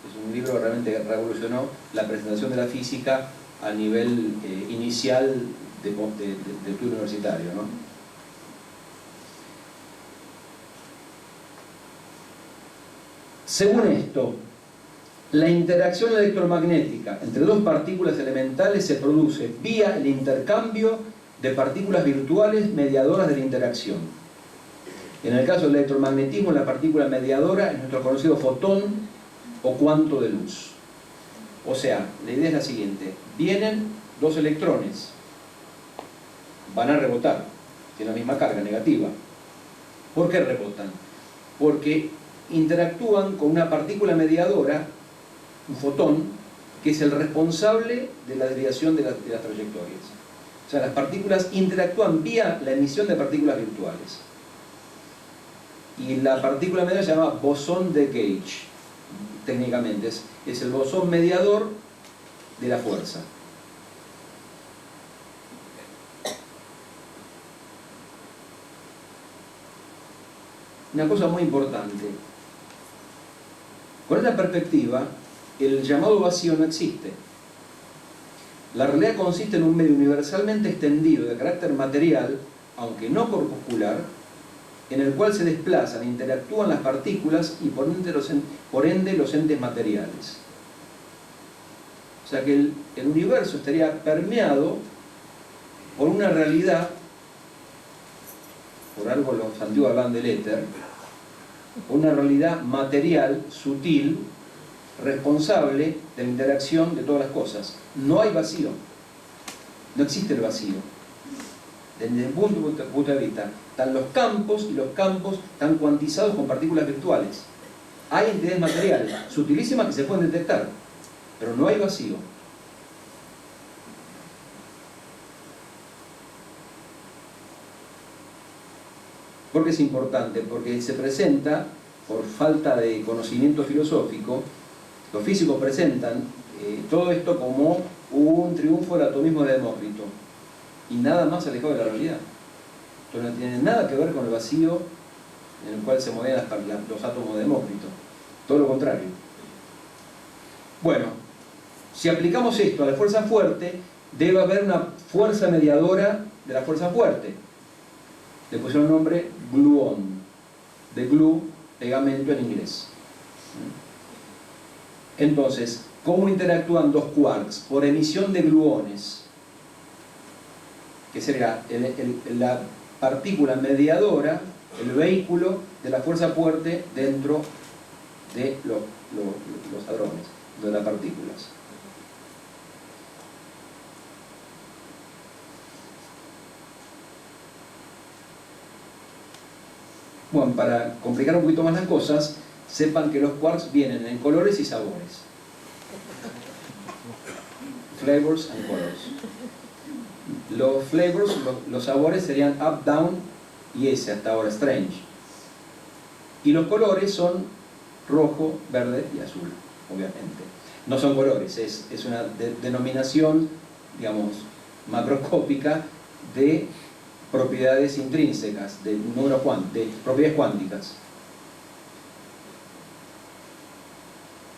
Es un libro que realmente revolucionó la presentación de la física a nivel inicial de estudio universitario, ¿no? Según esto, la interacción electromagnética entre dos partículas elementales se produce vía el intercambio de partículas virtuales mediadoras de la interacción. En el caso del electromagnetismo, la partícula mediadora es nuestro conocido fotón o cuanto de luz. O sea, la idea es la siguiente: vienen dos electrones, van a rebotar, tienen la misma carga negativa. ¿Por qué rebotan? Porque interactúan con una partícula mediadora, un fotón, que es el responsable de la desviación de las trayectorias. O sea, las partículas interactúan vía la emisión de partículas virtuales. Y la partícula mediadora se llama bosón de Gauge, técnicamente. Es el bosón mediador de la fuerza. Una cosa muy importante. Con esta perspectiva, el llamado vacío no existe. La realidad consiste en un medio universalmente extendido de carácter material, aunque no corpuscular, en el cual se desplazan e interactúan las partículas y por ende los entes materiales. O sea que el universo estaría permeado por una realidad, por algo los antiguos hablan del éter, una realidad material, sutil, responsable de la interacción de todas las cosas. No hay vacío, no existe el vacío. Desde el punto de vista, están los campos, y los campos están cuantizados con partículas virtuales. Hay entidades materiales sutilísimas que se pueden detectar, pero no hay vacío. ¿Por qué es importante? Porque se presenta, por falta de conocimiento filosófico, los físicos presentan todo esto como un triunfo del atomismo de Demócrito, y nada más alejado de la realidad. Entonces no tiene nada que ver con el vacío en el cual se mueven los átomos de Demócrito, todo lo contrario. Bueno, si aplicamos esto a la fuerza fuerte, debe haber una fuerza mediadora de la fuerza fuerte. Le pusieron el nombre gluón, de glue, pegamento en inglés. Entonces, ¿cómo interactúan dos quarks? Por emisión de gluones, que sería la partícula mediadora, el vehículo de la fuerza fuerte dentro de los hadrones, de las partículas. Bueno, para complicar un poquito más las cosas, sepan que los quarks vienen en colores y sabores. Flavors and colors. Los flavors, los sabores serían up, down y ese hasta ahora, strange. Y los colores son rojo, verde y azul, obviamente. No son colores, es una denominación, digamos, macroscópica de propiedades intrínsecas, de propiedades cuánticas.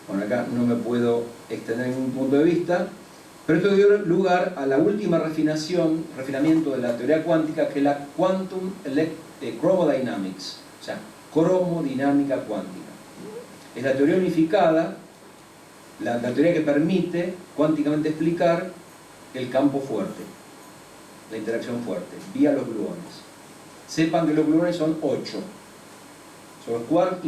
Bueno, acá no me puedo extender en ningún punto de vista, pero esto dio lugar a la última refinamiento de la teoría cuántica, que es la Quantum Chromodynamics, o sea, cromodinámica cuántica. Es la teoría unificada, la teoría que permite cuánticamente explicar el campo fuerte, la interacción fuerte, vía los gluones. Sepan que los gluones son 8. Son los quarks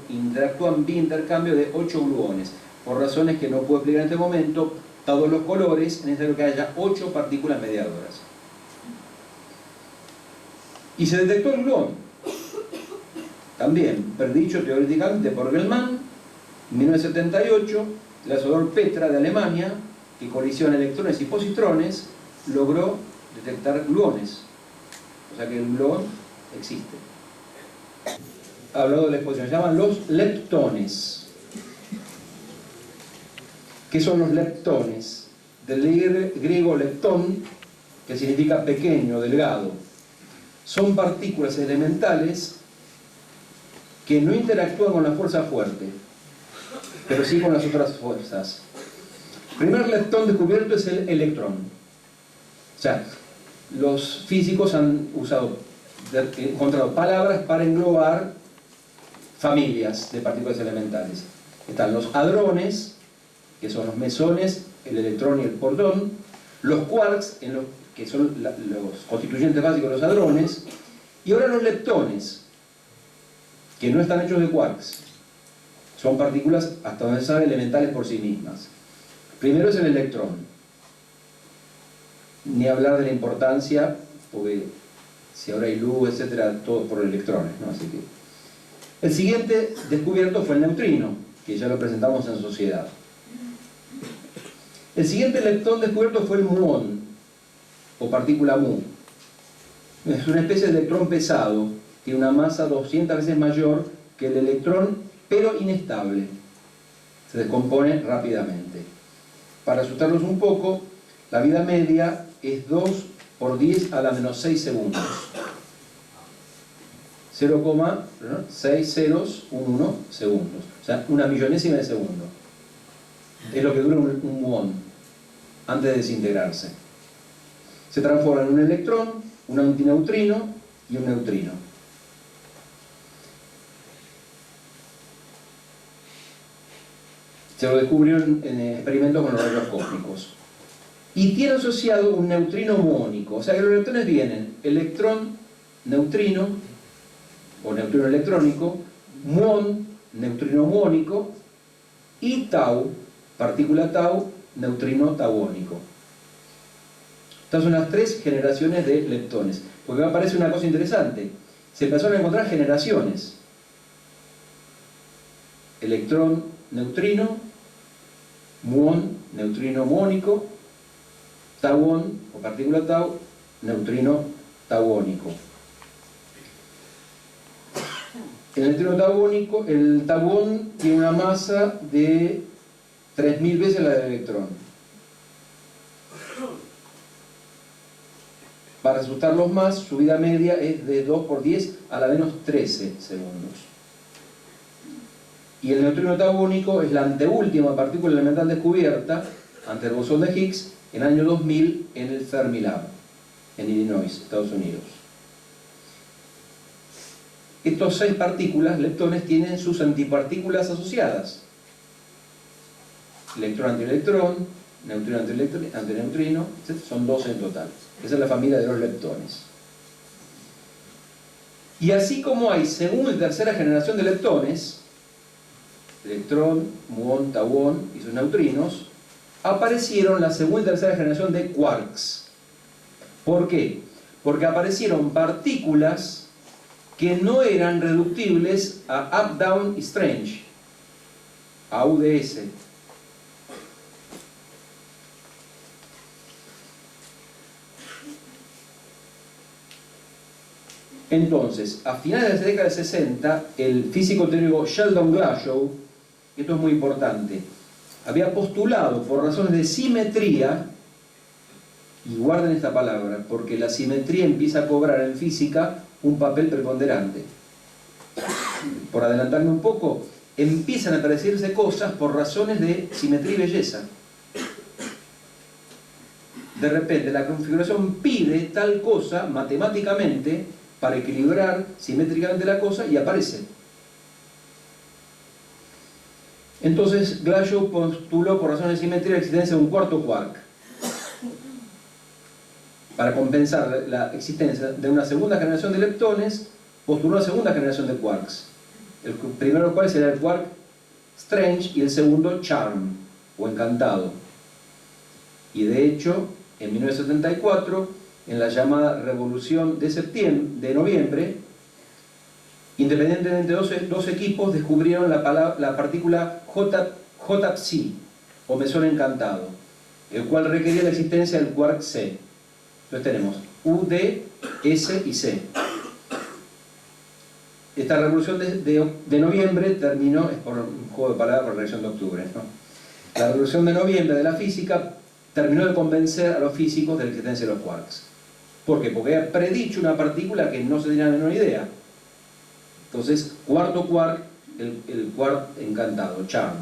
interactúan vía intercambio de 8 gluones. Por razones que no puedo explicar en este momento, dados los colores, es necesario que haya 8 partículas mediadoras. Y se detectó el gluón. También, predicho teóricamente por Gell-Mann, en 1978, el asador Petra de Alemania, que colisiona electrones y positrones, logró detectar gluones. O sea que el gluón existe. Ha hablado de la exposición, se llaman los leptones. ¿Qué son los leptones? del griego leptón, que significa pequeño, delgado. Son partículas elementales que no interactúan con la fuerza fuerte, pero sí con las otras fuerzas. El primer leptón descubierto es el electrón. O sea, los físicos han encontrado palabras para englobar familias de partículas elementales. Están los hadrones, que son los mesones, el electrón y el protón, los quarks, que son los constituyentes básicos de los hadrones, y ahora los leptones, que no están hechos de quarks. Son partículas, hasta donde se sabe, elementales por sí mismas. Primero es el electrón. Ni hablar de la importancia, porque si ahora hay luz, etcétera, todo por electrones, ¿no? Así que el siguiente descubierto fue el neutrino, que ya lo presentamos en Sociedad. El siguiente leptón descubierto fue el muón, o partícula mu. Es una especie de electrón pesado, tiene una masa 200 veces mayor que el electrón, pero inestable. Se descompone rápidamente. Para asustarlos un poco, la vida media es 2 por 10 a la menos 6 segundos. 0,6011 segundos. O sea, una millonésima de segundo. Es lo que dura un muón antes de desintegrarse. Se transforma en un electrón, un antineutrino y un neutrino. Se lo descubrieron en experimentos con los rayos cósmicos. Y tiene asociado un neutrino muónico. O sea que los electrones vienen electrón, neutrino, o neutrino electrónico, muón, neutrino muónico, y tau, partícula tau, neutrino tauónico. Estas son las 3 generaciones de leptones. Porque me parece una cosa interesante. Se empezaron a encontrar generaciones. Electrón, neutrino, muón, neutrino muónico, tauón, o partícula tau, neutrino tauónico. El neutrino tauónico, el tauón tiene una masa de 3000 veces la del electrón. Para asustarlos más, su vida media es de 2 por 10 a la menos 13 segundos. Y el neutrino tauónico es la anteúltima partícula elemental descubierta, ante el bosón de Higgs, en el año 2000 en el Fermilab, en Illinois, Estados Unidos. Estos 6 partículas, leptones, tienen sus antipartículas asociadas. Electrón, antielectrón, neutrino, antineutrino, son 12 en total. Esa es la familia de los leptones. Y así como hay segunda y tercera generación de leptones, electrón, muón, tauón y sus neutrinos, aparecieron la segunda y tercera generación de quarks. ¿Por qué? Porque aparecieron partículas que no eran reductibles a up, down y strange, a UDS. Entonces, a finales de la década de 60, el físico teórico Sheldon Glashow, esto es muy importante, había postulado por razones de simetría, y guarden esta palabra, porque la simetría empieza a cobrar en física un papel preponderante. Por adelantarme un poco, empiezan a aparecerse cosas por razones de simetría y belleza. De repente la configuración pide tal cosa matemáticamente para equilibrar simétricamente la cosa y aparece. Entonces Glashow postuló por razones de simetría la existencia de un cuarto quark para compensar la existencia de una segunda generación de leptones. Postuló una segunda generación de quarks, el primero de los cuales era el quark strange y el segundo charm o encantado. Y de hecho en 1974, en la llamada revolución de noviembre, independientemente de dos equipos descubrieron la partícula J-Psi, o mesón encantado, el cual requería la existencia del quark C. Entonces tenemos U, D, S y C. Esta revolución de noviembre terminó, es por un juego de palabras por la reacción de octubre, ¿no? La revolución de noviembre de la física terminó de convencer a los físicos de la existencia de los quarks. ¿Por qué? Porque había predicho una partícula que no se tenía la menor idea. Entonces, cuarto quark, el quark encantado, Charm.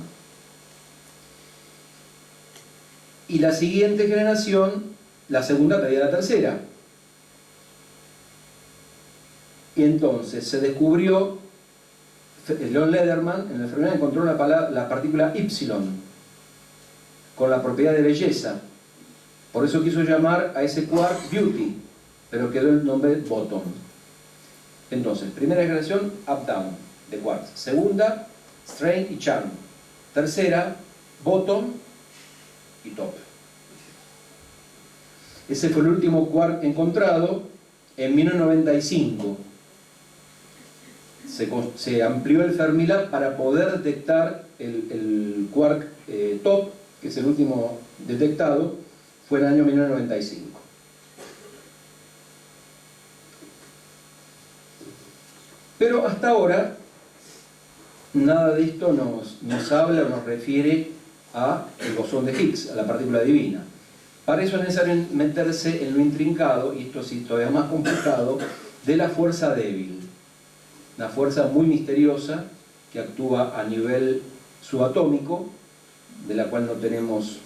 Y la siguiente generación, la segunda pedía la tercera. Y entonces se descubrió, Leon Lederman en la enfermedad encontró la partícula Y con la propiedad de belleza. Por eso quiso llamar a ese quark Beauty, pero quedó el nombre Bottom. Entonces, primera generación, Up-Down de quarks. Segunda, Strain y Charm. Tercera, Bottom y Top. Ese fue el último quark encontrado en 1995. Se amplió el Fermilab para poder detectar el quark Top, que es el último detectado, fue en el año 1995. Pero hasta ahora, nada de esto nos habla o nos refiere al bosón de Higgs, a la partícula divina. Para eso es necesario meterse en lo intrincado, y esto sí todavía más complicado, de la fuerza débil. Una fuerza muy misteriosa que actúa a nivel subatómico, de la cual no tenemos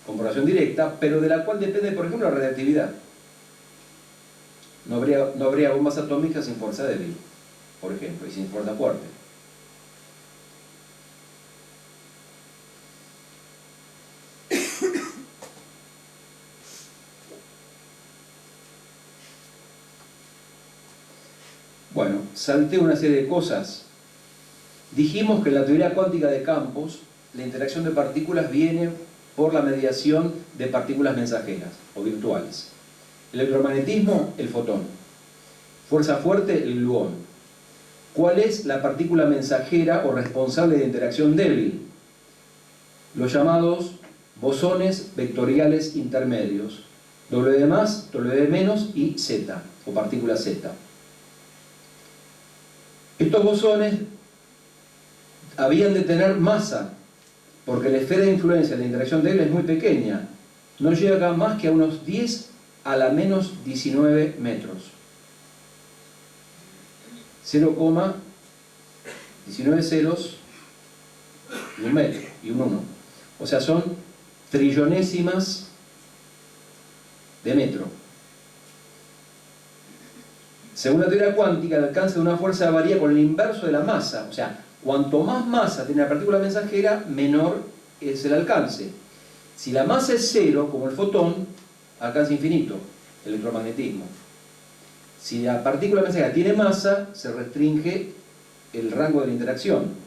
comprobación directa, pero de la cual depende, por ejemplo, la radiactividad. No habría bombas atómicas sin fuerza débil, por ejemplo, y sin fuerza fuerte. Bueno, salté una serie de cosas. Dijimos que en la teoría cuántica de campos, la interacción de partículas viene por la mediación de partículas mensajeras o virtuales. Electromagnetismo, el fotón. Fuerza fuerte, el gluón. ¿Cuál es la partícula mensajera o responsable de interacción débil? Los llamados bosones vectoriales intermedios. W más, W menos y Z, o partícula Z. Estos bosones habían de tener masa, porque la esfera de influencia de la interacción débil es muy pequeña. No llega más que a unos 10 a la menos 19 metros. 0,19 ceros y un metro y un 1. O sea, son trillonésimas de metro. Según la teoría cuántica, el alcance de una fuerza varía con el inverso de la masa. O sea, cuanto más masa tiene la partícula mensajera, menor es el alcance. Si la masa es cero, como el fotón, alcance infinito, electromagnetismo. Si la partícula mensajera tiene masa, se restringe el rango de la interacción.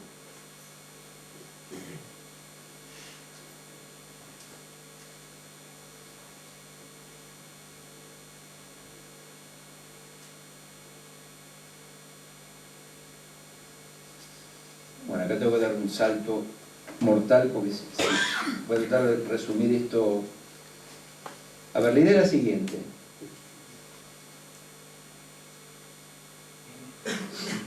Bueno, acá tengo que dar un salto mortal porque voy a tratar de resumir esto. A ver, la idea es la siguiente.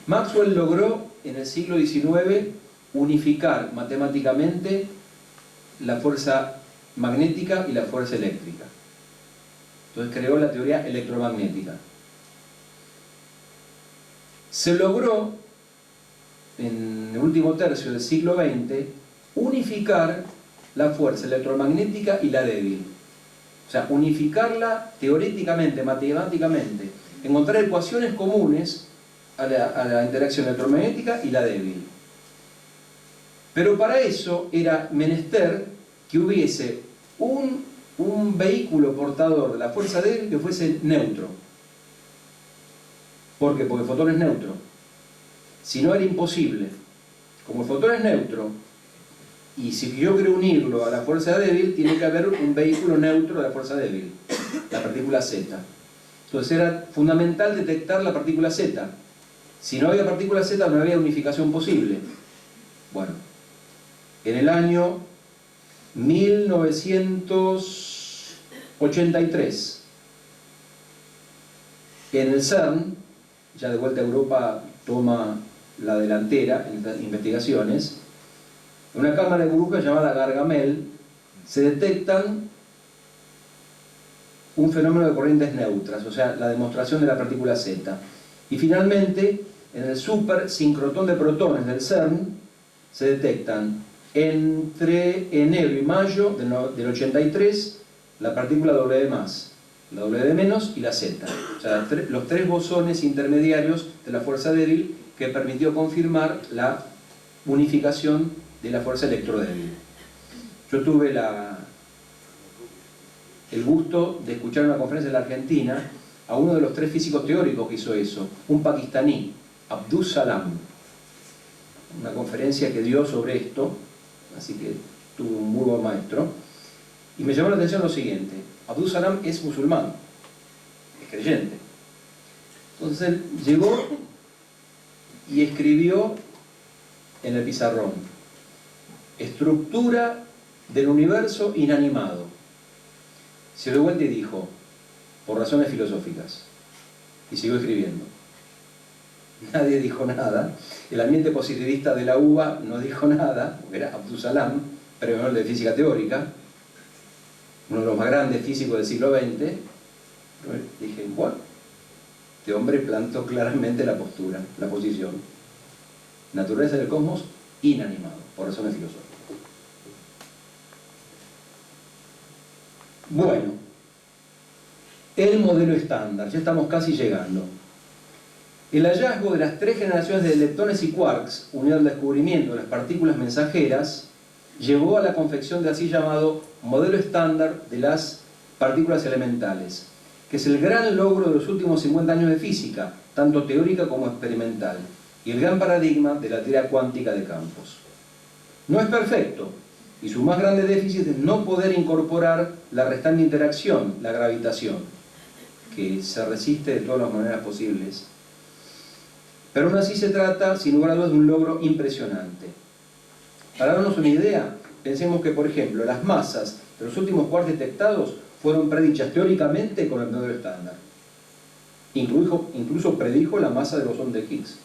Maxwell logró en el siglo XIX unificar matemáticamente la fuerza magnética y la fuerza eléctrica. Entonces creó la teoría electromagnética. Se logró en el último tercio del siglo XX unificar la fuerza electromagnética y la débil. O sea, unificarla teóricamente, matemáticamente, encontrar ecuaciones comunes a la interacción electromagnética y la débil. Pero para eso era menester que hubiese un vehículo portador de la fuerza débil que fuese neutro. ¿Por qué? Porque el fotón es neutro. Si no, era imposible. Como el fotón es neutro, y si yo quiero unirlo a la fuerza débil, tiene que haber un vehículo neutro de la fuerza débil, la partícula Z. Entonces era fundamental detectar la partícula Z. Si no había partícula Z, no había unificación posible. Bueno, en el año 1983, en el CERN, ya de vuelta a Europa toma la delantera en estas investigaciones, una cámara de burbujas llamada Gargamel se detectan un fenómeno de corrientes neutras, o sea, la demostración de la partícula Z. Y finalmente, en el supersincrotón de protones del CERN, se detectan entre enero y mayo del 83 la partícula W+, la W- y la Z. O sea, los tres bosones intermediarios de la fuerza débil que permitió confirmar la unificación de la fuerza electrodébil. Yo tuve el gusto de escuchar una conferencia en la Argentina a uno de los tres físicos teóricos que hizo eso, un pakistaní, Abdus Salam. Una conferencia que dio sobre esto, así que tuvo un muy buen maestro. Y me llamó la atención lo siguiente: Abdus Salam es musulmán, es creyente. Entonces él llegó y escribió en el pizarrón: estructura del universo inanimado. Se dio vuelta y dijo: por razones filosóficas. Y siguió escribiendo. Nadie dijo nada. El ambiente positivista de la UBA no dijo nada, porque era Abdus Salam, premio Nobel de Física Teórica, uno de los más grandes físicos del siglo XX. Dije, bueno, este hombre plantó claramente la postura, la posición. Naturaleza del cosmos inanimado, por razones filosóficas. Bueno, el modelo estándar, ya estamos casi llegando. El hallazgo de las tres generaciones de leptones y quarks, unido al descubrimiento de las partículas mensajeras, llevó a la confección del así llamado modelo estándar de las partículas elementales, que es el gran logro de los últimos 50 años de física, tanto teórica como experimental, y el gran paradigma de la teoría cuántica de campos. No es perfecto, y su más grande déficit es no poder incorporar la restante interacción, la gravitación, que se resiste de todas las maneras posibles. Pero aún así se trata, sin lugar a dudas, de un logro impresionante. Para darnos una idea, pensemos que, por ejemplo, las masas de los últimos quarks detectados fueron predichas teóricamente con el modelo estándar. Incluso predijo la masa del bosón de Higgs.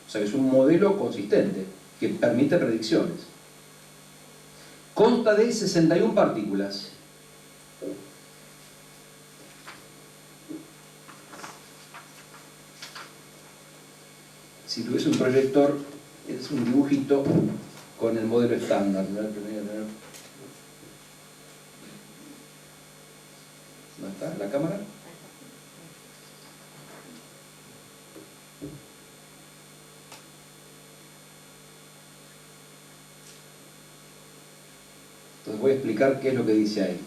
O sea que es un modelo consistente, que permite predicciones. Consta de 61 partículas. Si tuviese un proyector, es un dibujito con el modelo estándar. ¿Dónde está? ¿La cámara? Entonces voy a explicar qué es lo que dice ahí.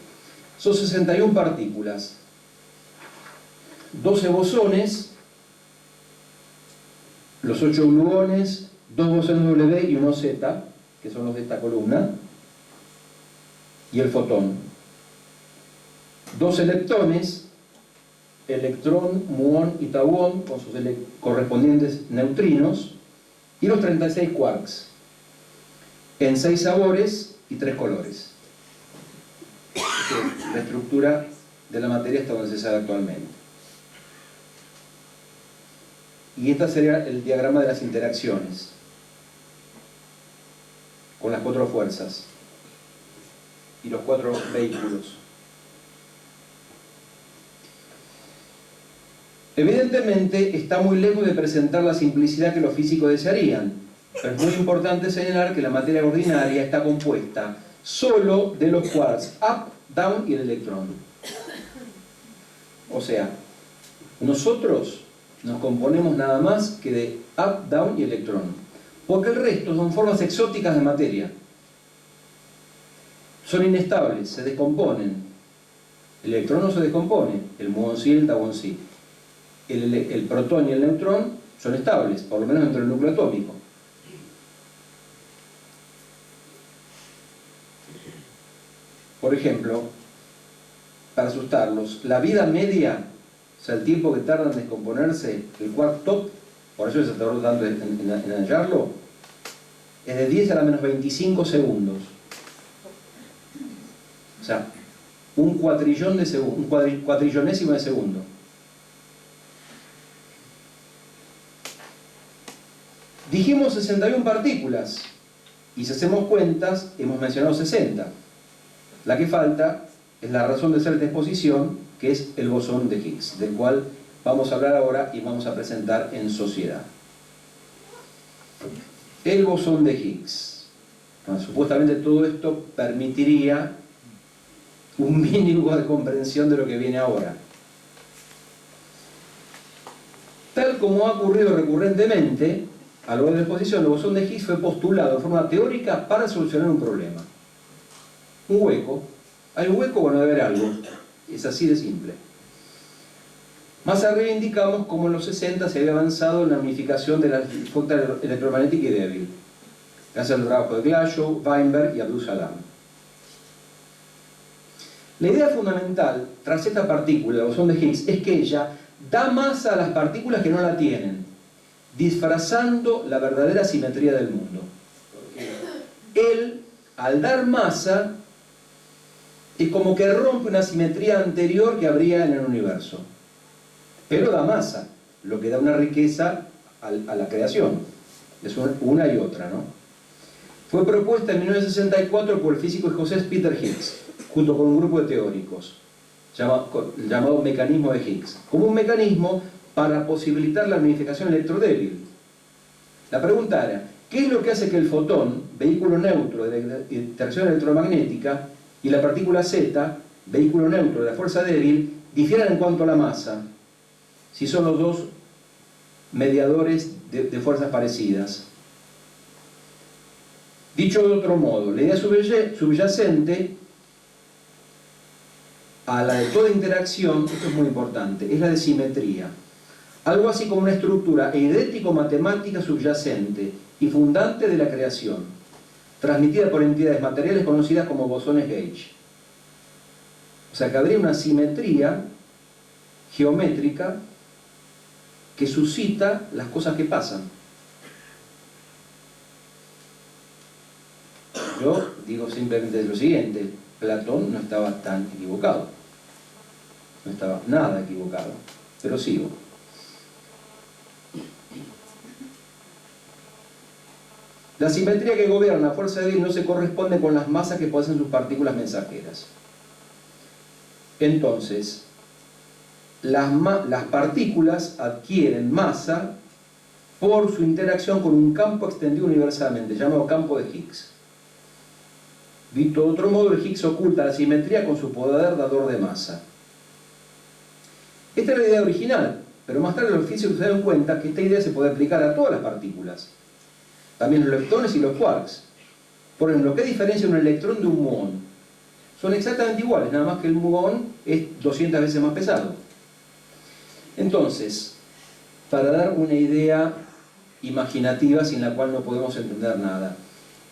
Son 61 partículas, 12 bosones, los 8 gluones, 2 bosones W y 1 Z, que son los de esta columna, y el fotón. 2 leptones, electrón, muón y tauón, con sus correspondientes neutrinos, y los 36 quarks, en 6 sabores y 3 colores. La estructura de la materia hasta donde se sabe actualmente. Y este sería el diagrama de las interacciones con las 4 fuerzas y los 4 vehículos. Evidentemente está muy lejos de presentar la simplicidad que los físicos desearían, pero es muy importante señalar que la materia ordinaria está compuesta solo de los quarks up, down y el electrón. O sea, nosotros nos componemos nada más que de up, down y electrón, porque el resto son formas exóticas de materia. Son inestables, se descomponen. El electrón no se descompone, el muón sí, el tauón sí. El protón y el neutrón son estables, por lo menos dentro del núcleo atómico. Por ejemplo, para asustarlos, la vida media, o sea, el tiempo que tarda en descomponerse el quark top, por eso se tardó tanto en hallarlo, es de 10 a la menos 25 segundos. O sea, un cuatrillón de segundo, un cuatrillonésimo de segundo. Dijimos 61 partículas, y si hacemos cuentas, hemos mencionado 60. La que falta es la razón de ser de esta exposición, que es el bosón de Higgs, del cual vamos a hablar ahora y vamos a presentar en sociedad. El bosón de Higgs. Bueno, supuestamente todo esto permitiría un mínimo de comprensión de lo que viene ahora. Tal como ha ocurrido recurrentemente a lo largo de la exposición, el bosón de Higgs fue postulado de forma teórica para solucionar un problema. Un hueco. ¿Hay un hueco? Bueno, debe haber algo. Es así de simple. Más arriba indicamos cómo en los 60 se había avanzado en la unificación de la fuente electromagnética y débil, gracias al trabajo de Glashow, Weinberg y Abdus Salam. La idea fundamental tras esta partícula, el bosón de Higgs, es que ella da masa a las partículas que no la tienen, disfrazando la verdadera simetría del mundo. Él, al dar masa, es como que rompe una simetría anterior que habría en el universo. Pero da masa, lo que da una riqueza a la creación. Es una y otra, ¿no? Fue propuesta en 1964 por el físico escocés Peter Higgs, junto con un grupo de teóricos, llamado mecanismo de Higgs, como un mecanismo para posibilitar la unificación electrodébil. La pregunta era, ¿qué es lo que hace que el fotón, vehículo neutro de la interacción electromagnética, y la partícula Z, vehículo neutro de la fuerza débil, difieran en cuanto a la masa, si son los dos mediadores de fuerzas parecidas? Dicho de otro modo, la idea subyacente a la de toda interacción, esto es muy importante, es la de simetría. Algo así como una estructura eidético-matemática subyacente y fundante de la creación, transmitida por entidades materiales conocidas como bosones Gauge. O sea que habría una simetría geométrica que suscita las cosas que pasan. Yo digo simplemente lo siguiente: Platón no estaba tan equivocado, no estaba nada equivocado, pero sigo. La simetría que gobierna la fuerza débil no se corresponde con las masas que poseen sus partículas mensajeras. Entonces, las partículas adquieren masa por su interacción con un campo extendido universalmente, llamado campo de Higgs. Dicho de otro modo, el Higgs oculta la simetría con su poder dador de masa. Esta es la idea original, pero más tarde los físicos se dan cuenta que esta idea se puede aplicar a todas las partículas, también los leptones y los quarks. Por ejemplo, ¿qué diferencia un electrón de un muón? Son exactamente iguales, nada más que el muón es 200 veces más pesado. Entonces, para dar una idea imaginativa sin la cual no podemos entender nada,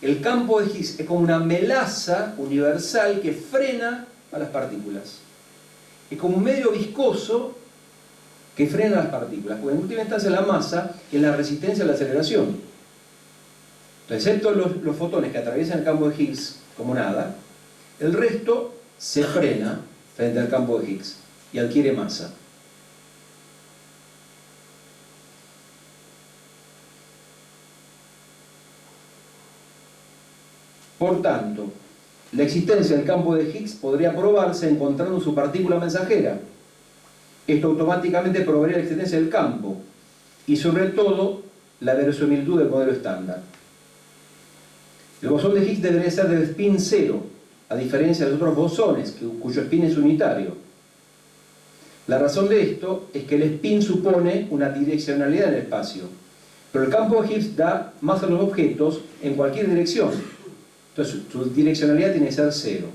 el campo de Higgs es como una melaza universal que frena a las partículas. Es como un medio viscoso que frena a las partículas, porque en última instancia la masa es la resistencia a la aceleración. Entonces, excepto los fotones que atraviesan el campo de Higgs como nada, el resto se frena frente al campo de Higgs y adquiere masa. Por tanto, la existencia del campo de Higgs podría probarse encontrando su partícula mensajera. Esto automáticamente probaría la existencia del campo y, sobre todo, la verosimilitud del modelo estándar. El bosón de Higgs debería ser de spin cero, a diferencia de los otros bosones, cuyo spin es unitario. La razón de esto es que el spin supone una direccionalidad en el espacio, pero el campo de Higgs da masa a los objetos en cualquier dirección. Entonces su direccionalidad tiene que ser cero.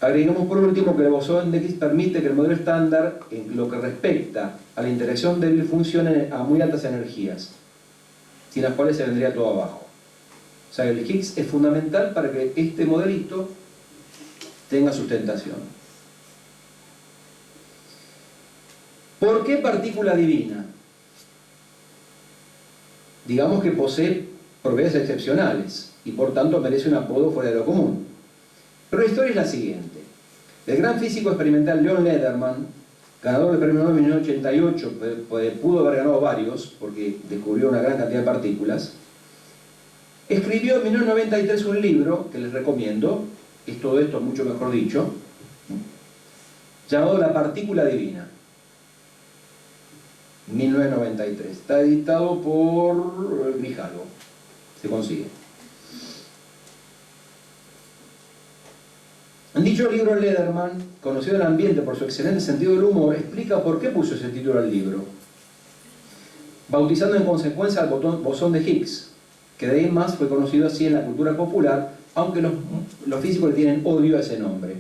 Agregamos por último que el bosón de Higgs permite que el modelo estándar, en lo que respecta a la interacción débil, funcione a muy altas energías, sin las cuales se vendría todo abajo. O sea, el Higgs es fundamental para que este modelito tenga sustentación. ¿Por qué partícula divina? Digamos que posee propiedades excepcionales y por tanto merece un apodo fuera de lo común. Pero la historia es la siguiente. El gran físico experimental Leon Lederman, ganador del premio Nobel en 1988, pudo haber ganado varios porque descubrió una gran cantidad de partículas, Escribió en 1993 un libro que les recomiendo, es todo esto mucho mejor dicho, llamado La partícula divina. 1993. Está editado por Grijalvo. Se consigue. En dicho libro, Lederman, conocido en el ambiente por su excelente sentido del humor, explica por qué puso ese título al libro, bautizando en consecuencia al bosón de Higgs, que de ahí en más fue conocido así en la cultura popular, aunque los físicos le tienen odio a ese nombre.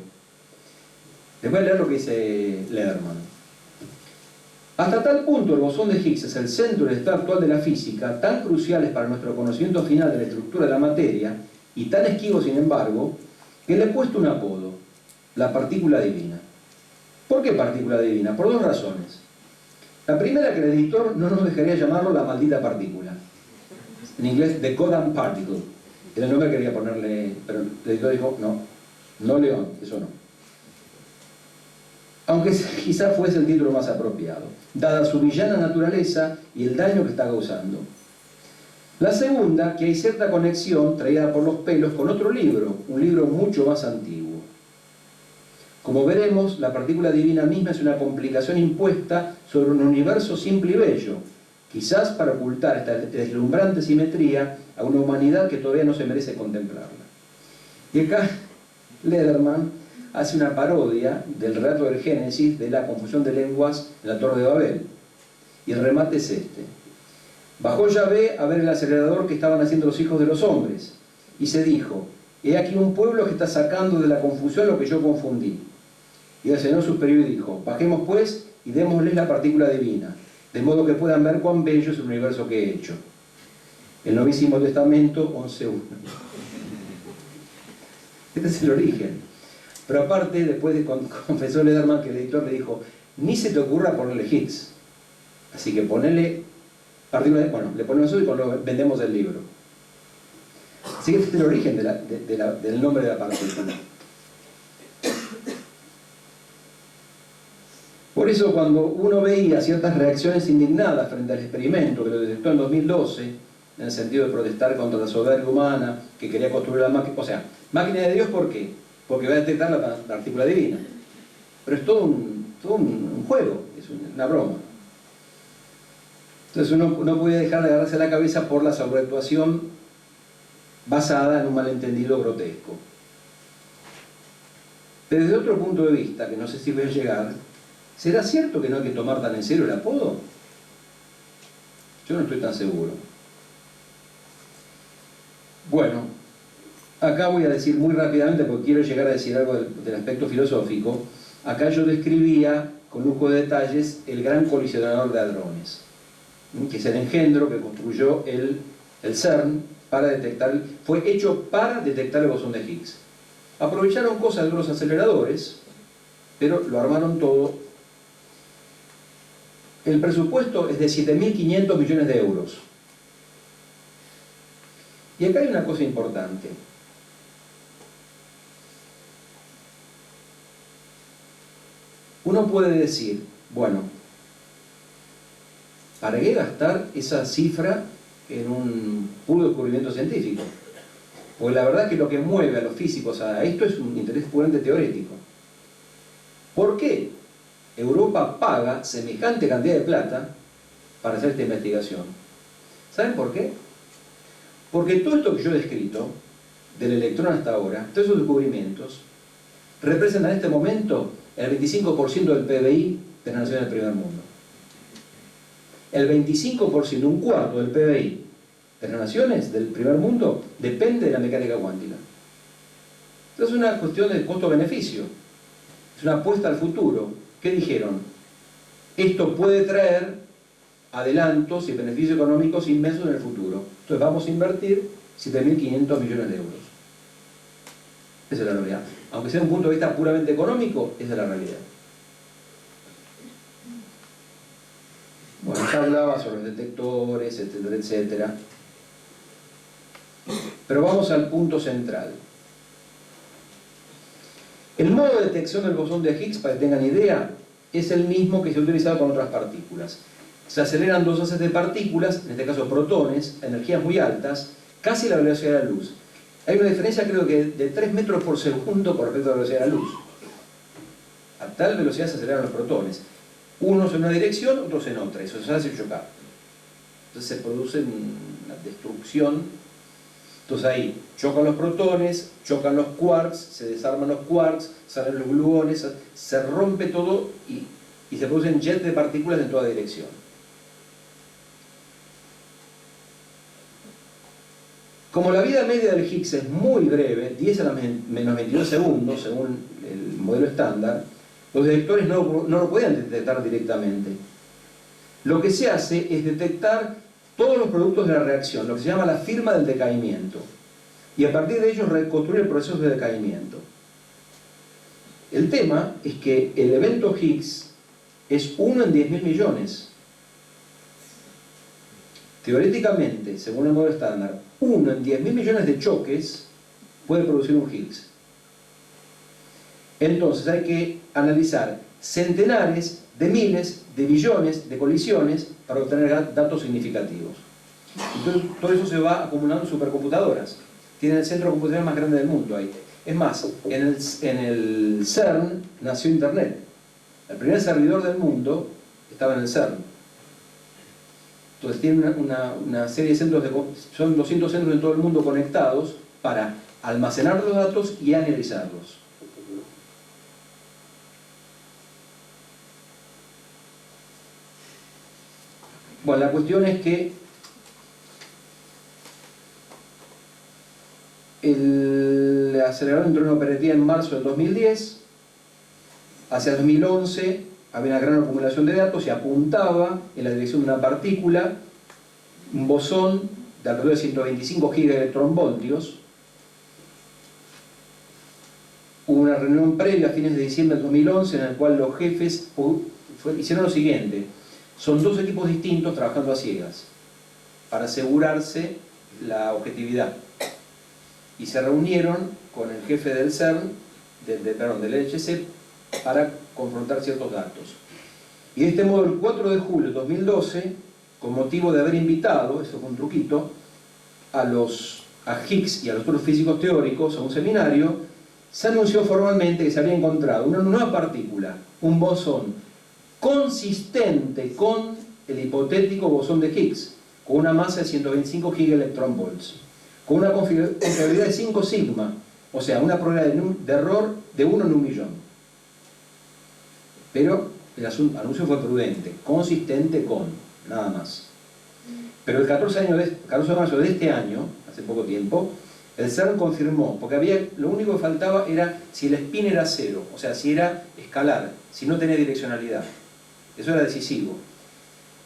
Les voy a leer lo que dice Lederman. Hasta tal punto el bosón de Higgs es el centro del estado actual de la física, tan cruciales para nuestro conocimiento final de la estructura de la materia, y tan esquivo sin embargo, que le he puesto un apodo, la partícula divina. ¿Por qué partícula divina? Por dos razones. La primera, que el editor no nos dejaría llamarlo la maldita partícula. En inglés, the goddamn particle. Era el nombre que quería ponerle, pero el editor dijo, no León, eso no. Aunque quizás fuese el título más apropiado, dada su villana naturaleza y el daño que está causando. La segunda, que hay cierta conexión traída por los pelos con otro libro, un libro mucho más antiguo. Como veremos, la partícula divina misma es una complicación impuesta sobre un universo simple y bello, quizás para ocultar esta deslumbrante simetría a una humanidad que todavía no se merece contemplarla. Y acá Lederman hace una parodia del relato del Génesis de la confusión de lenguas en la Torre de Babel. Y el remate es este. Bajó Yahvé a ver el acelerador que estaban haciendo los hijos de los hombres, y se dijo, he aquí un pueblo que está sacando de la confusión lo que yo confundí. Y el Señor superior dijo, bajemos pues y démosles la partícula divina, de modo que puedan ver cuán bello es el universo que he hecho. El Novísimo Testamento 11.1. Este es el origen. Pero aparte, después confesó Lederman que el editor le dijo, ni se te ocurra ponerle Higgs. Así que ponele partícula, bueno, le ponemos eso y vendemos el libro. Así que este es el origen del nombre de la partícula. Por eso cuando uno veía ciertas reacciones indignadas frente al experimento que lo detectó en 2012, en el sentido de protestar contra la soberbia humana que quería construir la máquina, o sea, máquina de Dios, ¿por qué? Porque va a detectar la partícula divina. Pero es todo un juego, es una broma. Entonces uno no puede dejar de agarrarse la cabeza por la sobreactuación basada en un malentendido grotesco. Pero desde otro punto de vista, que no sé si voy a llegar, ¿será cierto que no hay que tomar tan en serio el apodo? Yo no estoy tan seguro. Bueno, acá voy a decir muy rápidamente, porque quiero llegar a decir algo del aspecto filosófico. Acá yo describía, con lujo de detalles, el gran colisionador de hadrones, que es el engendro que construyó el CERN para detectar, fue hecho para detectar el bosón de Higgs. Aprovecharon cosas de los aceleradores, pero lo armaron todo. El presupuesto es de 7.500 millones de euros. Y acá hay una cosa importante. Uno puede decir, bueno, ¿para qué gastar esa cifra en un puro descubrimiento científico? Porque la verdad es que lo que mueve a los físicos a esto es un interés puramente teórico. ¿Por qué Europa paga semejante cantidad de plata para hacer esta investigación? ¿Saben por qué? Porque todo esto que yo he descrito, del electrón hasta ahora, todos esos descubrimientos, representan en este momento el 25% del PBI de las naciones del primer mundo. El 25%, un cuarto del PBI de las naciones del primer mundo, depende de la mecánica cuántica. Entonces es una cuestión de costo-beneficio. Es una apuesta al futuro. ¿Qué dijeron? Esto puede traer adelantos y beneficios económicos inmensos en el futuro. Entonces vamos a invertir 7.500 millones de euros. Esa es la realidad. Aunque sea un punto de vista puramente económico, esa es la realidad. Bueno, ya hablaba sobre los detectores, etcétera, etcétera. Pero vamos al punto central. El modo de detección del bosón de Higgs, para que tengan idea, es el mismo que se ha utilizado con otras partículas. Se aceleran dos haces de partículas, en este caso protones, a energías muy altas, casi la velocidad de la luz. Hay una diferencia, creo que de 3 metros por segundo con respecto a la velocidad de la luz. A tal velocidad se aceleran los protones. Unos en una dirección, otros en otra. Eso se hace chocar. Entonces se produce una destrucción. Entonces ahí chocan los protones, chocan los quarks, se desarman los quarks, salen los gluones, se rompe todo y se producen jets de partículas en toda dirección. Como la vida media del Higgs es muy breve, 10 a la menos 22 segundos, según el modelo estándar, los detectores no lo podían detectar directamente. Lo que se hace es detectar todos los productos de la reacción, lo que se llama la firma del decaimiento, y a partir de ellos reconstruir el proceso de decaimiento. El tema es que el evento Higgs es 1 en 10.000 millones. Teóricamente, según el modelo estándar, 1 en 10.000 millones de choques puede producir un Higgs. Entonces hay que analizar centenares de miles de billones de colisiones para obtener datos significativos. Entonces todo eso se va acumulando en supercomputadoras. Tienen el centro computacional más grande del mundo ahí. Es más, en el CERN nació Internet. El primer servidor del mundo estaba en el CERN. Entonces tienen una serie de centros, son 200 centros en todo el mundo conectados para almacenar los datos y analizarlos. Bueno, la cuestión es que el acelerador entró en operativa en marzo del 2010, hacia el 2011 había una gran acumulación de datos y apuntaba en la dirección de una partícula, un bosón de alrededor de 125 gigaelectronvoltios. Hubo una reunión previa a fines de diciembre del 2011 en la cual los jefes hicieron lo siguiente. Son dos equipos distintos trabajando a ciegas para asegurarse la objetividad. Y se reunieron con el jefe del CERN, del LHC, para confrontar ciertos datos. Y de este modo, el 4 de julio de 2012, con motivo de haber invitado, eso fue un truquito, a Higgs y a los otros físicos teóricos a un seminario, se anunció formalmente que se había encontrado una nueva partícula, un bosón consistente con el hipotético bosón de Higgs, con una masa de 125 gigaelectronvolts, con una confiabilidad de 5 sigma, o sea, una probabilidad de error de 1 en 1.000.000. Pero el anuncio fue prudente, consistente con, nada más. Pero el 14 de marzo de este año, hace poco tiempo, el CERN confirmó, porque lo único que faltaba era si el spin era cero, o sea, si era escalar, si no tenía direccionalidad. Eso era decisivo.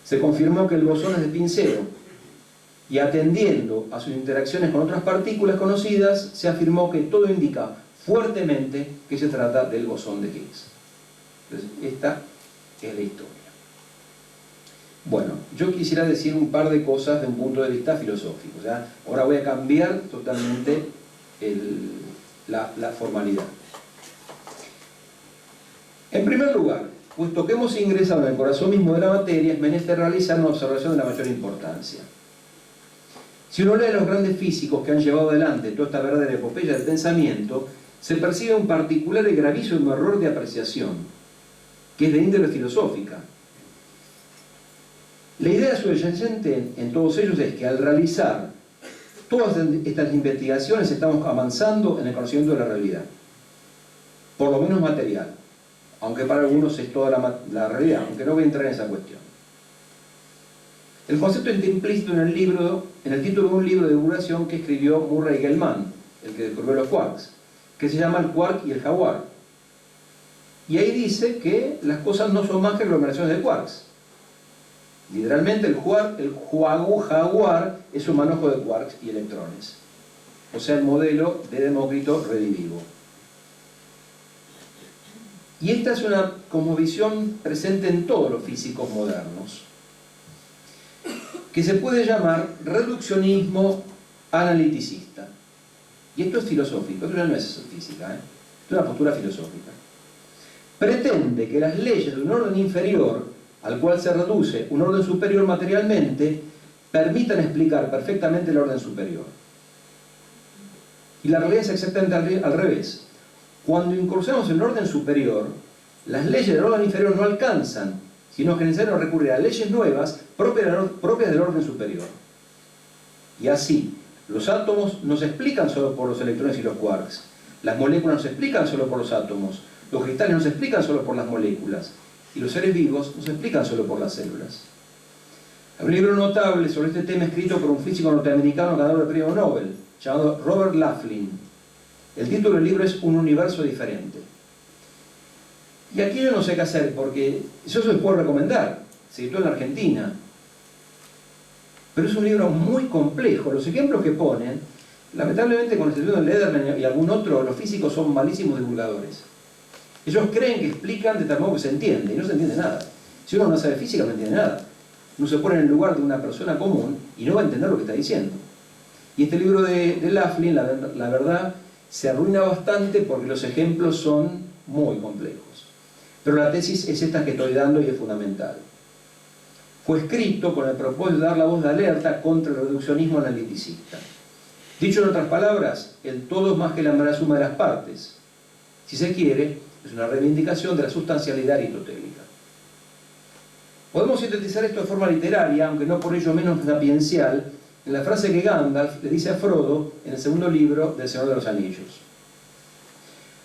Se confirmó que el bosón es de spin cero, y atendiendo a sus interacciones con otras partículas conocidas, se afirmó que todo indica fuertemente que se trata del bosón de Higgs. Entonces, esta es la historia. Bueno, yo quisiera decir un par de cosas de un punto de vista filosófico. O sea, ahora voy a cambiar totalmente la formalidad. En primer lugar, puesto que hemos ingresado en el corazón mismo de la materia, es menester realizar una observación de la mayor importancia. Si uno lee los grandes físicos que han llevado adelante toda esta verdadera epopeya del pensamiento, se percibe un particular y gravísimo error de apreciación, que es de índole filosófica. La idea subyacente en todos ellos es que al realizar todas estas investigaciones estamos avanzando en el conocimiento de la realidad, por lo menos material, aunque para algunos es toda la realidad, aunque no voy a entrar en esa cuestión. El concepto está implícito en el título de un libro de divulgación que escribió Murray Gell-Mann, el que descubrió los quarks, que se llama El quark y el jaguar. Y ahí dice que las cosas no son más que aglomeraciones de quarks. Literalmente el jaguar es un manojo de quarks y electrones. O sea, el modelo de Demócrito redivivo. Y esta es una cosmovisión presente en todos los físicos modernos, que se puede llamar reduccionismo analiticista. Y esto es filosófico, esto ya no es física, es una postura filosófica. Pretende que las leyes de un orden inferior, al cual se reduce un orden superior materialmente, permitan explicar perfectamente el orden superior. Y la realidad es exactamente al revés. Cuando incursionamos en el orden superior, las leyes del orden inferior no alcanzan, sino que es necesario recurrir a leyes nuevas propias del orden superior. Y así, los átomos no se explican solo por los electrones y los quarks, las moléculas no se explican solo por los átomos, los cristales no se explican solo por las moléculas, y los seres vivos no se explican solo por las células. Hay un libro notable sobre este tema escrito por un físico norteamericano ganador del premio Nobel, llamado Robert Laughlin. El título del libro es Un universo diferente. Y aquí yo no sé qué hacer, porque yo se los puedo recomendar, se editó en la Argentina. Pero es un libro muy complejo. Los ejemplos que ponen, lamentablemente con excepción de Lederman y algún otro, los físicos son malísimos divulgadores. Ellos creen que explican de tal modo que se entiende, y no se entiende nada. Si uno no sabe física, no entiende nada. Uno se pone en el lugar de una persona común y no va a entender lo que está diciendo. Y este libro de Laughlin, la verdad, se arruina bastante porque los ejemplos son muy complejos. Pero la tesis es esta que estoy dando y es fundamental. Fue escrito con el propósito de dar la voz de alerta contra el reduccionismo analiticista. Dicho en otras palabras, el todo es más que la mera suma de las partes. Si se quiere, es una reivindicación de la sustancialidad aristotélica. Podemos sintetizar esto de forma literaria, aunque no por ello menos sapiencial, en la frase que Gandalf le dice a Frodo en el segundo libro del Señor de los Anillos.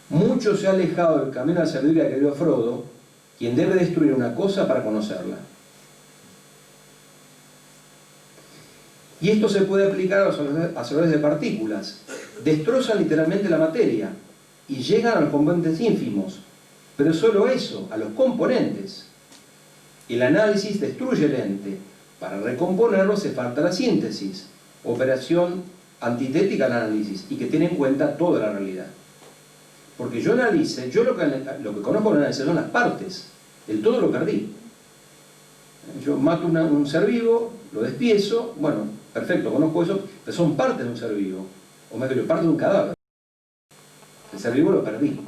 Mucho se ha alejado del camino de la sabiduría que dio Frodo, quien debe destruir una cosa para conocerla. Y esto se puede aplicar a los aceleradores de partículas. Destrozan literalmente la materia y llegan a los componentes ínfimos, pero solo eso, a los componentes. El análisis destruye el ente. Para recomponerlo se falta la síntesis, operación antitética al análisis y que tiene en cuenta toda la realidad. Porque yo analice, yo lo que conozco del análisis son las partes, el todo lo perdí. Yo mato un ser vivo, lo despiezo, bueno, perfecto, conozco eso, pero son partes de un ser vivo, o mejor dicho, parte de un cadáver. El ser vivo lo perdí.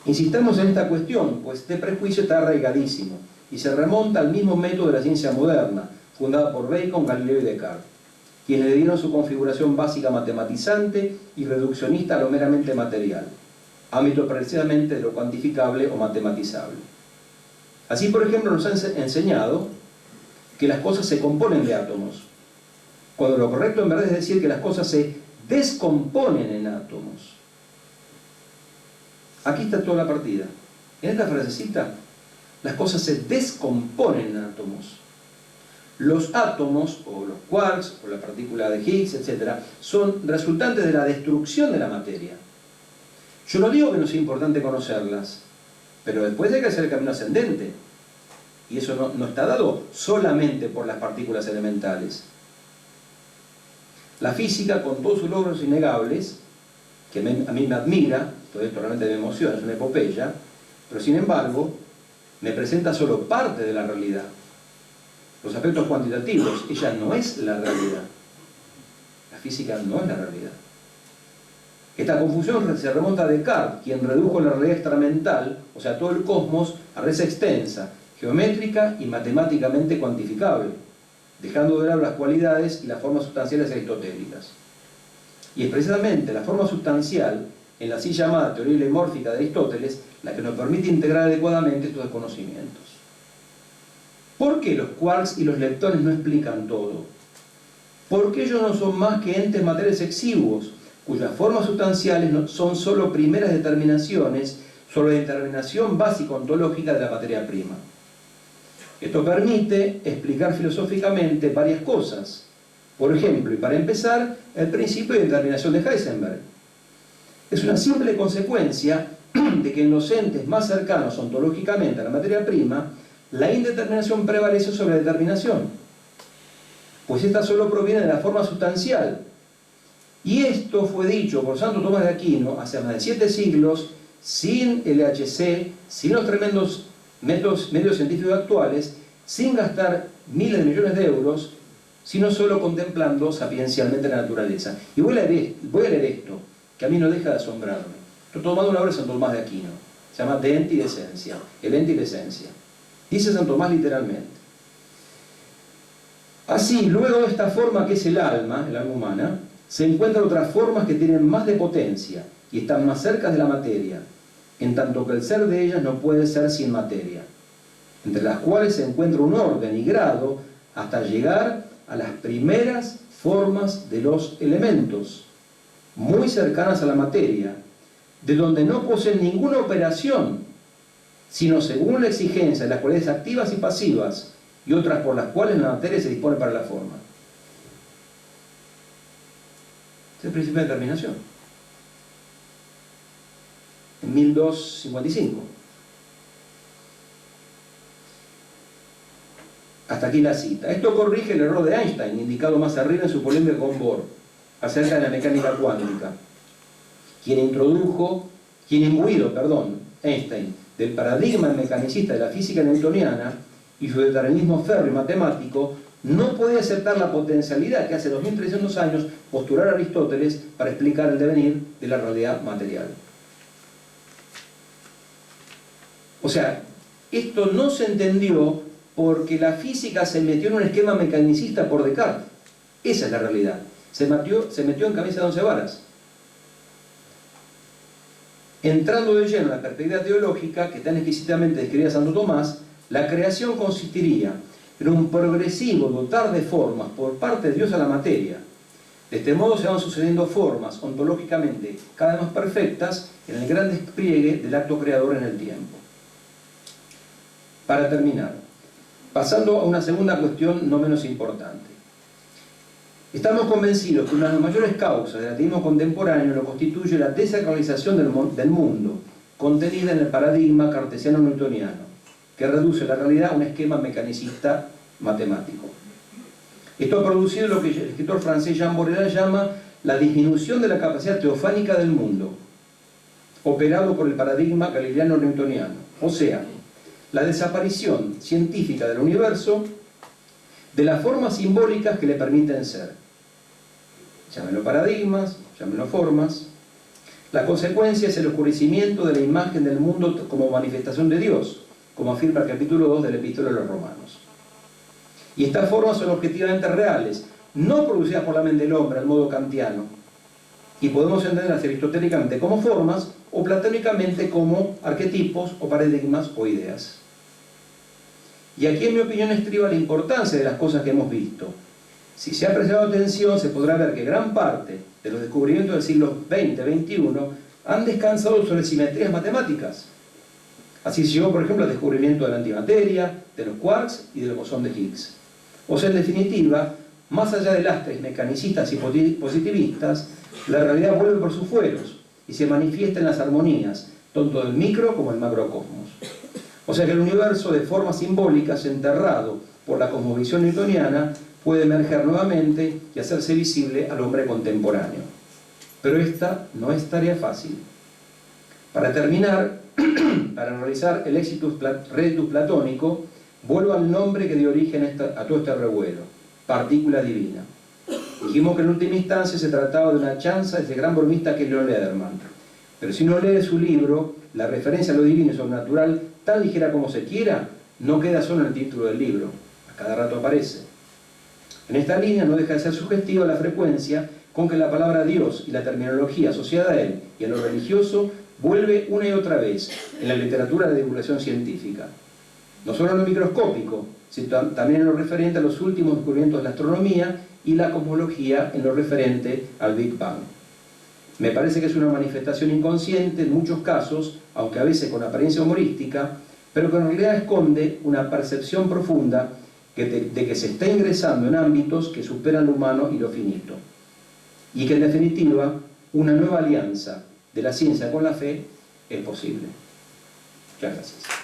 Insistamos en esta cuestión, pues este prejuicio está arraigadísimo y se remonta al mismo método de la ciencia moderna, fundada por Bacon, Galileo y Descartes, quienes le dieron su configuración básica matematizante y reduccionista a lo meramente material, ámbito precisamente de lo cuantificable o matematizable. Así, por ejemplo, nos han enseñado que las cosas se componen de átomos, cuando lo correcto en verdad es decir que las cosas se descomponen en átomos. Aquí está toda la partida. En esta frasecita, las cosas se descomponen en átomos. Los átomos, o los quarks, o la partícula de Higgs, etc., son resultantes de la destrucción de la materia. Yo no digo que no sea importante conocerlas, pero después hay que hacer el camino ascendente. Y eso no está dado solamente por las partículas elementales. La física, con todos sus logros innegables, que a mí me admira, todo esto realmente me emociona, es una epopeya, pero sin embargo, me presenta solo parte de la realidad. Los aspectos cuantitativos, ella no es la realidad. La física no es la realidad. Esta confusión se remonta a Descartes, quien redujo la realidad extramental, o sea, todo el cosmos, a res extensa, geométrica y matemáticamente cuantificable, dejando de lado las cualidades y las formas sustanciales aristotélicas. Y es precisamente la forma sustancial, en la así llamada teoría hilemórfica de Aristóteles, la que nos permite integrar adecuadamente estos conocimientos. ¿Por qué los quarks y los leptones no explican todo? Porque ellos no son más que entes materiales exiguos, cuyas formas sustanciales son solo primeras determinaciones sobre la determinación básica ontológica de la materia prima. Esto permite explicar filosóficamente varias cosas. Por ejemplo, y para empezar, el principio de determinación de Heisenberg. Es una simple consecuencia de que en los entes más cercanos ontológicamente a la materia prima, la indeterminación prevalece sobre la determinación, pues esta solo proviene de la forma sustancial. Y esto fue dicho por Santo Tomás de Aquino hace más de 7 siglos, sin LHC, sin los tremendos medios científicos actuales, sin gastar miles de millones de euros, sino solo contemplando sapiencialmente la naturaleza. Y voy a leer esto, que a mí no deja de asombrarme. Estoy tomando una obra de Santo Tomás de Aquino, se llama De Ente y de Esencia, el ente y la esencia. Dice Santo Tomás literalmente: así, luego de esta forma que es el alma humana, se encuentran otras formas que tienen más de potencia y están más cerca de la materia, en tanto que el ser de ellas no puede ser sin materia, entre las cuales se encuentra un orden y grado hasta llegar a las primeras formas de los elementos, muy cercanas a la materia, de donde no poseen ninguna operación, sino según la exigencia de las cualidades activas y pasivas, y otras por las cuales la materia se dispone para la forma. Este es el principio de determinación. En 1255. Hasta aquí la cita. Esto corrige el error de Einstein, indicado más arriba en su polémica con Bohr, acerca de la mecánica cuántica, quien imbuido, Einstein, del paradigma mecanicista de la física newtoniana y su determinismo férreo y matemático, no podía aceptar la potencialidad que hace 2300 años postulara Aristóteles para explicar el devenir de la realidad material. O sea, esto no se entendió porque la física se metió en un esquema mecanicista por Descartes. Esa es la realidad. Se metió en camisa de 11 varas. Entrando de lleno en la perspectiva teológica que tan exquisitamente describía Santo Tomás, la creación consistiría en un progresivo dotar de formas por parte de Dios a la materia. De este modo se van sucediendo formas ontológicamente cada vez más perfectas en el gran despliegue del acto creador en el tiempo. Para terminar, pasando a una segunda cuestión no menos importante. Estamos convencidos que una de las mayores causas del ateísmo contemporáneo lo constituye la desacralización del mundo, contenida en el paradigma cartesiano-newtoniano, que reduce la realidad a un esquema mecanicista matemático. Esto ha producido lo que el escritor francés Jean Baudrillard llama la disminución de la capacidad teofánica del mundo, operado por el paradigma galileano-newtoniano, o sea, la desaparición científica del universo de las formas simbólicas que le permiten ser. Llámenlo paradigmas, llámenlo formas. La consecuencia es el oscurecimiento de la imagen del mundo como manifestación de Dios, como afirma el capítulo 2 del Epístola a los Romanos. Y estas formas son objetivamente reales, no producidas por la mente del hombre al modo kantiano, y podemos entenderlas aristotélicamente como formas o platónicamente como arquetipos o paradigmas o ideas. Y aquí, en mi opinión, estriba la importancia de las cosas que hemos visto. Si se ha prestado atención, se podrá ver que gran parte de los descubrimientos del siglo XX-XXI han descansado sobre simetrías matemáticas. Así se llegó, por ejemplo, al descubrimiento de la antimateria, de los quarks y del bosón de Higgs. O sea, en definitiva, más allá de lastres mecanicistas y positivistas, la realidad vuelve por sus fueros y se manifiesta en las armonías, tanto del micro como el macrocosmos. O sea que el universo de formas simbólicas, enterrado por la cosmovisión newtoniana, puede emerger nuevamente y hacerse visible al hombre contemporáneo. Pero esta no es tarea fácil. Para terminar, para analizar el reditus platónico, vuelvo al nombre que dio origen a todo este revuelo: partícula divina. Dijimos que en última instancia se trataba de una chanza de ese gran bromista que es Leon Lederman. Pero si uno lee su libro, la referencia a lo divino y sobrenatural, tan ligera como se quiera, no queda solo en el título del libro, a cada rato aparece. En esta línea no deja de ser sugestiva la frecuencia con que la palabra Dios y la terminología asociada a él y a lo religioso vuelve una y otra vez en la literatura de divulgación científica. No solo en lo microscópico, sino también en lo referente a los últimos descubrimientos de la astronomía y la cosmología en lo referente al Big Bang. Me parece que es una manifestación inconsciente en muchos casos, aunque a veces con apariencia humorística, pero que en realidad esconde una percepción profunda de que se está ingresando en ámbitos que superan lo humano y lo finito. Y que en definitiva, una nueva alianza de la ciencia con la fe es posible. Muchas gracias.